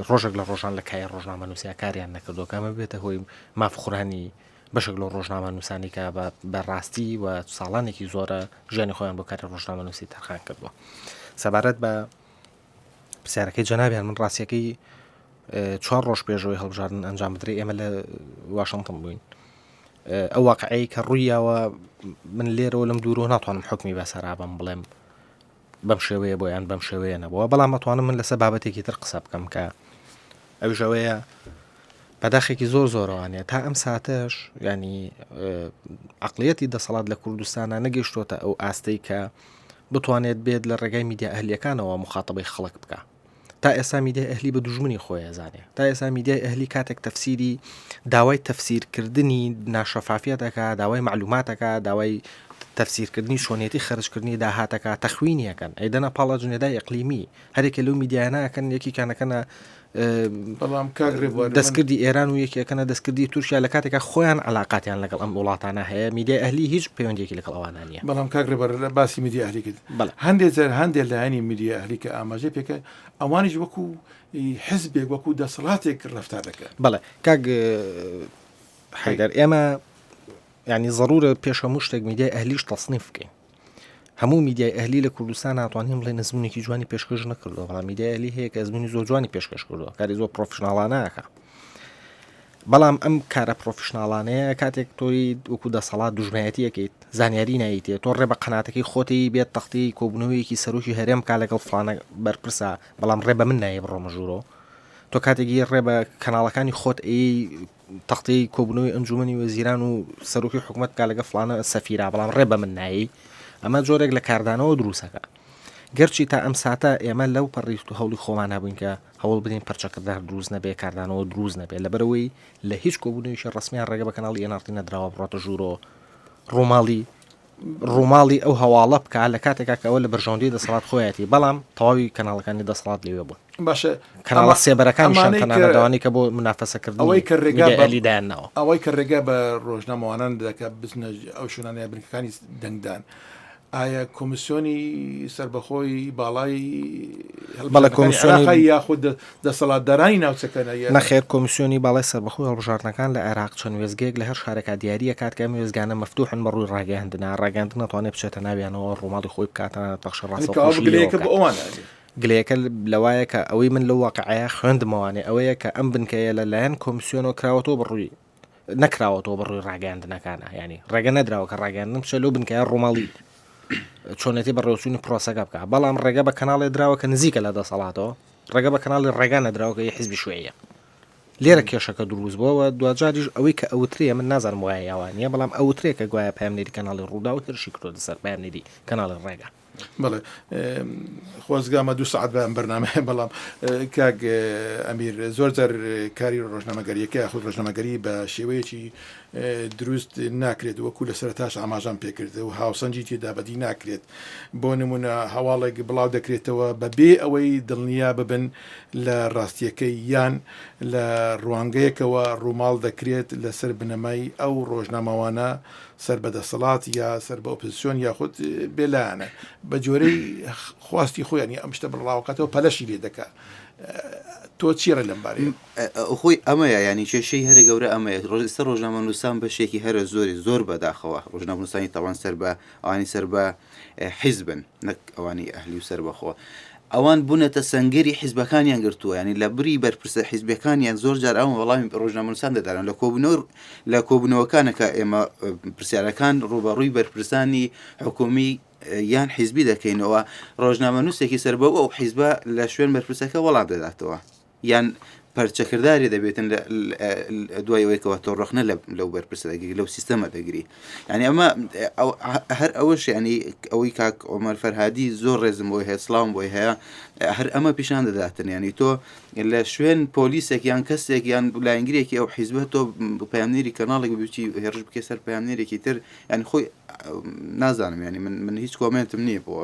S5: ڕۆژێک لە ڕۆژان لە کای ڕۆژنامەنووسیا کاریان نەکردوکەمە بێتە هۆی مافخورانی بەشێک لە ڕۆژنامەنووسانی کە بەڕاستی و ساڵانێکی زۆرە ژیانی خۆیان بۆ کاری ڕۆژنامەنووسی تەرخان کردووە سەبارەت بە پرسیارەکەی جەنابیان من ڕاستیەکەی 4 ڕۆژ پێشەوەی هەڵبژاردن ئەنجام بدرێ ئێمە لە واشنگتن بووین ئەو واقعەی کە ڕوویەوە من لێرەوە لەم دوورۆ ناتوانم حکمی بەسەرا بم بڵێم بەم شێوەیە بۆیان بەم شێوەیە نەبووە بەڵام ئەتوانم من لەسەر بابەتێکی تر قسە بکەم کە ئەوژەوەیە بەداخێکی زۆرەوانێت تا ئەم ساتەش ینی عەقڵیەتی دەسەڵات لە کوردستانە نەگەیشتۆتە ئەو ئاستەی کە بتوانێت بێت لە ڕێگای میدیا ئەهلیەکانەوە مخاتەبەی خەڵک بکە تا ئێستا میدیای ئەهلی بە دوژمنی خۆی ئەزانێ تا ئێستا میدیای ئەهلی کاتێک تەفسیری داوای تەفسیرکردنی ناشەفافیەتەکە داوای معلوماتەکە داوای تەفسیرکردنی شۆنێتی خەرجکردنی داهاتەکە تەخوینیەکەن ئەیدەنە پاڵە جونێدای ئەقلیمی هەرێکە لەو میدیاناکەن یەکی کانەکەنە
S1: بەڵام کاگرێ
S5: دەستکردی ئێران و یەکێکەکەنە دەستکردی تورکیا لە کاتێکە خۆیان علااقاتیان لەگەڵ ئەم وڵاتانە هەیە میدیای ئەهلی هیچ پەیوەندێکی لەگەڵ ئەوانە نیە.
S1: بەڵام کاگرێ باسی میدیا ئەهلی کرد
S5: بەڵێ
S1: هەندێک جار هەندێک لایەنی میدیا ئەهلی کە ئاماژەی پێکە ئەوانیش وەکو حزبێک وەکو دەسەڵاتێک ڕەفتار دەکەن.
S5: بەڵێ کاک حیدەر ئێمە ینی ضرورە پێش هەموو شتێک میدیای ئەهلیش تەصنیف بکەین. هەموو میدیای ئەهلی لە کوردستان ناتوانین بڵێن زمونێکی جوانی پێشکەش نەکردەوە بەڵام میدیای ئەهلی هەیە کە زمانی زۆر جوانی پێشکەش کردەوە کاری زۆر پرۆفشناڵانەکە. بەڵام ئەم کارە پرۆفشناڵانەیە کاتێک تۆی وەکو دەسەڵات دوژمنایەتیەکەیت زانیاری نایتێ تۆ ڕێ بە قەناتەکەی خۆتی بێت تەختی کۆبوونەوەیەکی سەرۆکی هەرێم کا لەگەڵ فلانە بەرپرسە بەڵام ڕێ بە من نایە بڕۆمە ژوورۆ تۆ کاتێکی ڕێ بە کەناڵەکانی خۆت تەختی کۆبوونەوەی ئەنجومەنی وەزیران و سەرۆکی حکوومەت کا لەگە فلانە سەفیرا بەڵام ڕێ بە من نایی ئەمە جۆرێک لە کاردانەوە دروستەکە گەرچی تا ئەم ساتە ئێمە لەو پەڕیست و هەوڵی خۆمان هەبووین کە هەوڵ بدەین پەرچەکردار دروست نەبێ کاردانەوە دروست نەبێت لەبەرەوەی لە هیچ کۆبوونەوەیشی ڕسمیان ڕێگە بە کەناڵی ئێنارتی نەدراوە بڕاتە ژوورۆ ڕووماڵی ئەو هەواڵە بکە لە کاتێکا کە ئەوە لە بەرژەوندی دەسەڵات خۆیەتی بەڵام تەواوی کەناڵەکانی دەسەڵات لێوێ بوون
S1: باشە
S5: کەناڵە سێبەرەکانیشان تەنانەداوانی کە بۆ منافەسەکردنی
S1: ئەوەی کە
S5: ئەلیدایانەوە
S1: ئەوەی کە ڕێگا بە ڕۆژنامەوانان دەکە بزنە ئەو شوێنانەیە بنکەکانی دەنگدان ئایا کۆمیسیۆنی سربەخۆی باڵای
S5: بەڵێ کۆمیسیۆنی
S1: یاخود دەسەڵاتدارانی ناوچەکەنە
S5: نەخێر کۆمیسیۆنی باڵای سربەخۆی هەڵبژاردنەکان لە عێراق چەند وێزگەیەک لە هەر شارێکا دیاریە کاتکە وێزگانە مەفتوحن بەڕووی ڕاگەیاندنا ڕاگەاندن ناتوانێت بچێتە ناویانەوە ڕووماڵی خۆی بکاتە تەخشە
S1: ڕاستەقلەیەکە بە ئەوان
S5: گلەیەکە لەوایە کە ئەوەی من لە واقعەیە خوێندمەوانێ ئەوەیە کە ئەم بنکەیە لەلایەن کۆمیسیۆنەوە کراوەتەوە بڕووی نەکراوەتەوە بڕووی ڕاگەاندنەکانە ینی ڕێگە نەدراوە کە ڕاگەاندن بچێت لەو بنکەیە ڕووماڵی چۆنێتی بەڕێوەچوونی پرۆسەکە بکە بەڵام ڕێگە بە کەناڵێ دراوە کە نزیکە لە دەسەڵاتەوە ڕێگە بە کەناڵی ڕێگا نەدراوە کە یە حیزبی شوێیە لێرە کێشەکە دروست بووەوە دوجاریش ئەوەی کە ئەوترێ من نازانم وایە یاوانە بەڵام ئەوترێ کە گوایە پامنێری کەناڵی ڕوودا و هێرشی کردۆ دەسەر پامنێری کەناڵی ڕێگا
S1: بەڵێ خۆزگامە 2 ساعت بە ئەم بەرنامەیە بەڵام کاک ئەمیر زۆر جار کاری ڕۆژنامەگەریەکە خود ڕۆژنامەگەری بە شێوەیەکی دروست ناکرێت وەکو لە سەرتاش ئاماژان پێکرد و هاوسەنجی تێدا بەدی ناکرێت بۆ نمونە هەواڵێک بڵاو دەکرێتەوە بەبێ ئەوەی دڵنیا ببن لە ڕاستیەکەی یان لە ڕوانگەیەکەوە ڕووماڵ دەکرێت لەسەر بنەمای ئەو ڕۆژنامەوانە سەر بەدەسەڵات یا سەر بە ئۆپۆزیسیۆن یاخود بێلایەنە بە جۆرەی خواستی خۆیانی ئەم شتە بڕاوکاتەوە پەلەشی لێ دەکات تۆ چیرە لەم بارەیە
S6: خۆی ئەمەیە ینی کێشەی هەرە گەورە ئەمەیە ڕۆژستا ڕۆژنامە نووسان بەشێکی هەرە زۆر بەداخەوە ڕۆژنامە نووسانی تاوان سەر بە ئەوانی سەر بە حیزبن نەک ئەوانی ئەهلی و سەر بەخۆ ئەوان بوونەتە سەنگەری حیزبەکانیان گرتووە ینی لە بری بەرپرسە حیزبەکانیان زۆر جار ئەوم وەڵامی ڕۆژنامە نووسان دەدارن لە کۆبوونەوەکانەکە ئێمە پرسیارەکان ڕوبەڕووی بەرپرسانی حکومی یان حیزبی دەکەینەوە ڕۆژنامە نووسێکی سەر بە ئەو حیزبە لە شوێن بەرپرسەکە وەڵام دەداتەوە یان پەرچەکردداری دەبێتن دوایەوەیەکەوە تۆڕخنە لەو بەرپرسە دەگری لەو سیستەمە دەگری ینی ئەمە هەر ئەوەش ینی ئەوەی کاک ئۆمەر فەرهادی زۆر ڕێزم بۆی هەیە سڵاوم بۆی هەیە هەر ئەمە پیشان دەداتن ینی تۆ لە شوێن پۆلیسێک یان کەسێک یان لایەنگرێکی ئەو حیزبە تۆ پەیامنێری کەناڵێک بچی هێرش بکە سەر پەیامنێرێکی تر ینی خۆی نازانم ینی من هیچ کۆمنتم نییە بۆ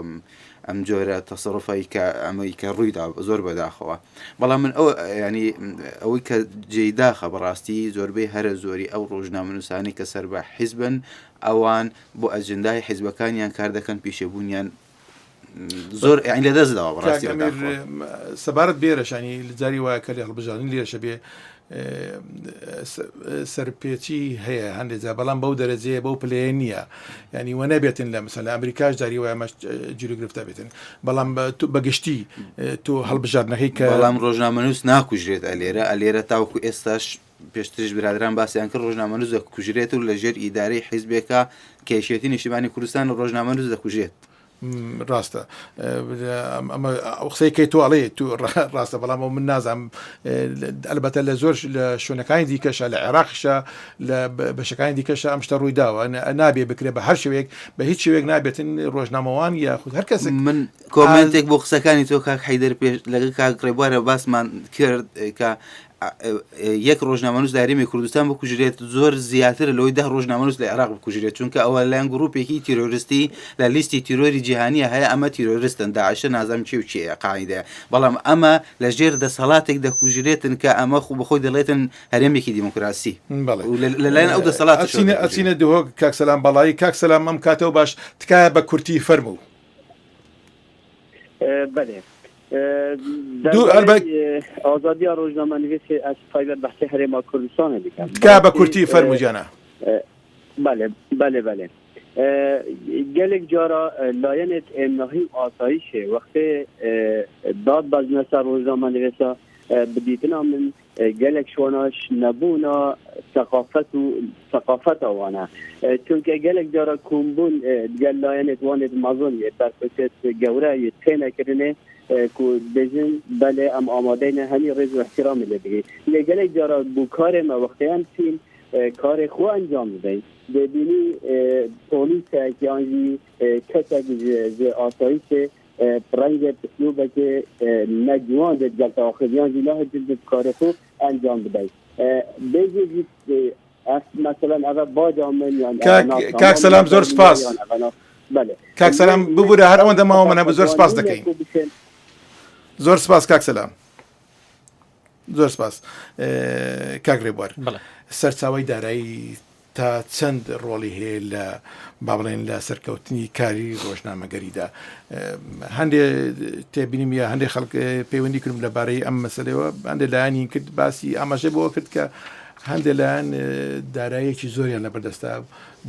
S6: ئەم جۆرە تەسەڕفایی کە ئەمەی کە ڕوویدا زۆر بەداخەوە بەڵام من ئەو ینی ئەوەی کە جێداخە بەڕاستی زۆربەی هەرە زۆری ئەو ڕۆژنامە نووسانی کە سەر بە حیزبن ئەوان بۆ ئەجندای حیزبەکانیان کار دەکەن پیشەبوونیان زۆر لە دەستداوە بەڕاستی
S1: سەبارەت بێرەشانی لەجاری وایە کە لێ هەڵبژاردن لێرەشە بێ سەرپێچی هەیە هەندێک جا بەڵام بەو دەرەجەیە بەو پلەیە نییە ینی وە نەبێتن لە مەسەلا لە ئەمریکاش جاری وایە جیرۆگرفتە بێتن بەڵام بەگشتی تۆ هەڵبژاردنەکەی کە
S6: بەڵام ڕۆژنامە نووس ناکوژرێت ئەلێرە تاوەکو ئێستاش پێشترش برادران باسییان کرد ڕۆژنامە نووس دەکوژرێت و لەژێر ئیدارەی حیزبێکە کێشێتی نیشتیمانی کوردستان و ڕۆژنامە نووس دەکوژێت
S1: ڕاستە ئەمە قسەیکەی تۆ ئەڵێ تو ڕاستە بەڵام من نازانم ئەلبەتە لە زۆر لە شوێنەکانی دیکەشە لە عێراقشە لە بەشەکانی دیکەشە ئەم شتە ڕووی داوە نابێ بکرێت بە هەر شوێک بە هیچ شوێک نابێتن ڕۆژنامەوان یاخود هەر کەسێک
S6: من کۆمنتێک بۆ قسەکانی تۆ کاک حەیدەر پێش لەگەڵ کاک ڕێبوارە باسمان کرد کە یەک ڕۆژنامەنووس لە هەرێمی کوردستان بکوژرێت زۆر زیاتر لەوەی 10 ڕۆژنامەنووس لە عێراق بکوژرێت، چونکە ئەوە لایەن گروپێکی تیرۆریستی لە لیستی تیرۆری جیهانیە هەیە، ئەمە تیرۆریستن، داعشە نازانم چێ و چیە قاعیدەیە، بەڵام ئەمە لە ژێر دەسەڵاتێک دەکوژرێتن کە ئەمە خو بەخۆی دەڵێتن هەرێمێکی دیموکراسی لەلایەن ئەو دەسەڵات
S1: ئەچینە دهۆ کاکسەلام بەڵایی کاکسەلام ئەم کاتەوە باش تکایە بە کورتی فەرموو.
S7: بله
S4: آزادی روزنامه‌نویس از فایبر بحث حریم کردستان دیگه
S1: تکایە بە کورتی فەرموو جانە.
S7: بله گلک جارا لاینت امناهی آسایشه وقتی داد بزنه سر روزنامه‌نویسا بدیتنا من گلک شواناش نبونا ثقافت آوانه، چونکه گلک جارا کمبون گل لاینت وانت مزون یه برکت گوره یه تینه کرنه که بزن بله ام آماده نه همی رضا و احترام لدیگه گلک جارا بو کار ما وقتی هم تیم کار خو انجام میدهیم ببینی پولیس که آنجی کتک ز آسایش رنگ اسلوبه که نجوان ده جلت آخریان جناه جلد کار خو انجام بدهیم بگید مثلا اول با جامعه
S1: کاک سلام زۆر سپاس. کاک سەلام ببوورە هەر ئەوەندە ماوە منە بە زۆر سپاس دەکەین. زۆر سپاس کاک سەلام، زۆر سپاس. کاک ڕێبوار سەرچاوی دارایی تا چەند ڕۆڵی هەیە لە با بڵێن لە سەرکەوتنی کاری ڕۆژنامەگەریدا. هەندێ تێبینیم یا هەندێک خەڵک پەیوەندی کردم لەبارەی ئەم مەسەلەوە، هەندێک لایانی کرد باسی ئاماژە بۆ کرد کە هەندێک لایەن داراییەکی زۆریان لەبەردەستا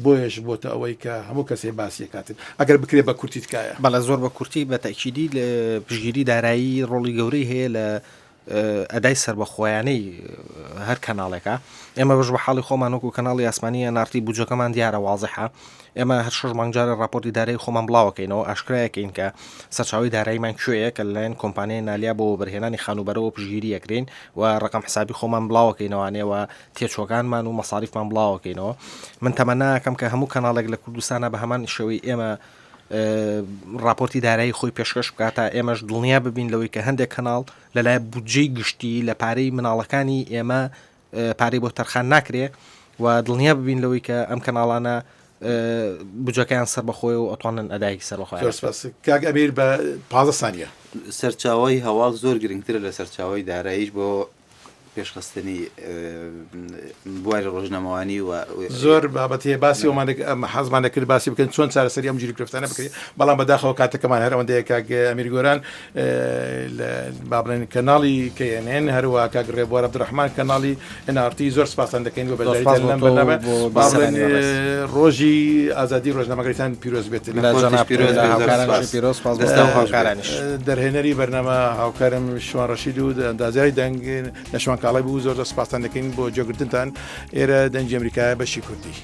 S1: بۆیش بۆتە ئەوەی کە هەموو کەسێ باسی کاتن ئەگەر بکرێت بە کورتی تکایە.
S5: بەڵە زۆر بە کورتی بە تەکیدی لە پشگیری دارایی ڕۆڵی گەورەی هەیە لە ئەدای سربەخۆیانەی هەر کەناڵێکە. ئێمە بەش بە حاڵی خۆمان وەکو کەناڵی ئاسمانی نارتی بودجەکەمان دیارە واضحە. ئێمە هەر 6 مانگجارە راپۆرتی دارایی خۆمان بڵاوەکەینەوە، ئاشکرایەکەین کە سەرچاوی داراییمان کوێیە کە لەلایەن کۆمپانیای نالیا بۆ بەرهێنانی خانوبەرەوە پشگیری ئەکرێن و ڕقم حسابی خۆمان بڵاوەکەینەوەوانێەوە تێچۆکانمان و مەساریفمان بڵاوەکەینەوە. من تەمەناکەم کە هەموو کەناڵێک لە کوردستانە بە هەمان شێوەی ئێمە راپۆرتی دارایی خۆی پێشکەش بکاتە، ئێمەش دڵنیا ببین لەوەی کە هەندێک کەناڵ لەلای بودجەی گشتی لە پارەی مناڵەکانی ئێمە پارەی بۆ تەرخان ناکرێ و دڵنیا ببین لەوەی کە ئەم کەناڵانە بودجەکەیان سەربەخۆی و ئەتوانن ئەدایکی سەربەخۆیان.
S1: کاک ئەمیر بە 15 سانیە.
S6: سەرچاوی هەواڵ زۆر گرنگترە لە سەرچاوی داراییش بۆ پێشخستنی بواری ڕۆژنامەوانی و
S1: زۆر بابەتێ باسی حەزمان دەکرد باسی بکەن چۆن چارەسەری ئەم جوری گرفتانە بکرێت، بەڵام بەداخەوە کاتەکەمان هەر ئەوەندەیە کاک ئەمیر گۆران با بڵێن کەناڵی KNN هەروە کاک ڕێبوار عەبدوڕەحمان کەناڵی NRT زۆر سپاسان دەکەین بۆ بەداریتان لەم بەرنامە. با بڵێن ڕۆژی ئازادی ڕۆژنامەگەریتان پیرۆز بێت. دەرهێنەری بەرنامە هاوکارم شوان ڕەشید و ئەندازیاری دەنگ نەشوان کاڵای بوو زۆر سپاسان دەکەین بۆ جێگرتنتان ئێرە دەنجی ئەمریکا بەشی کوردی.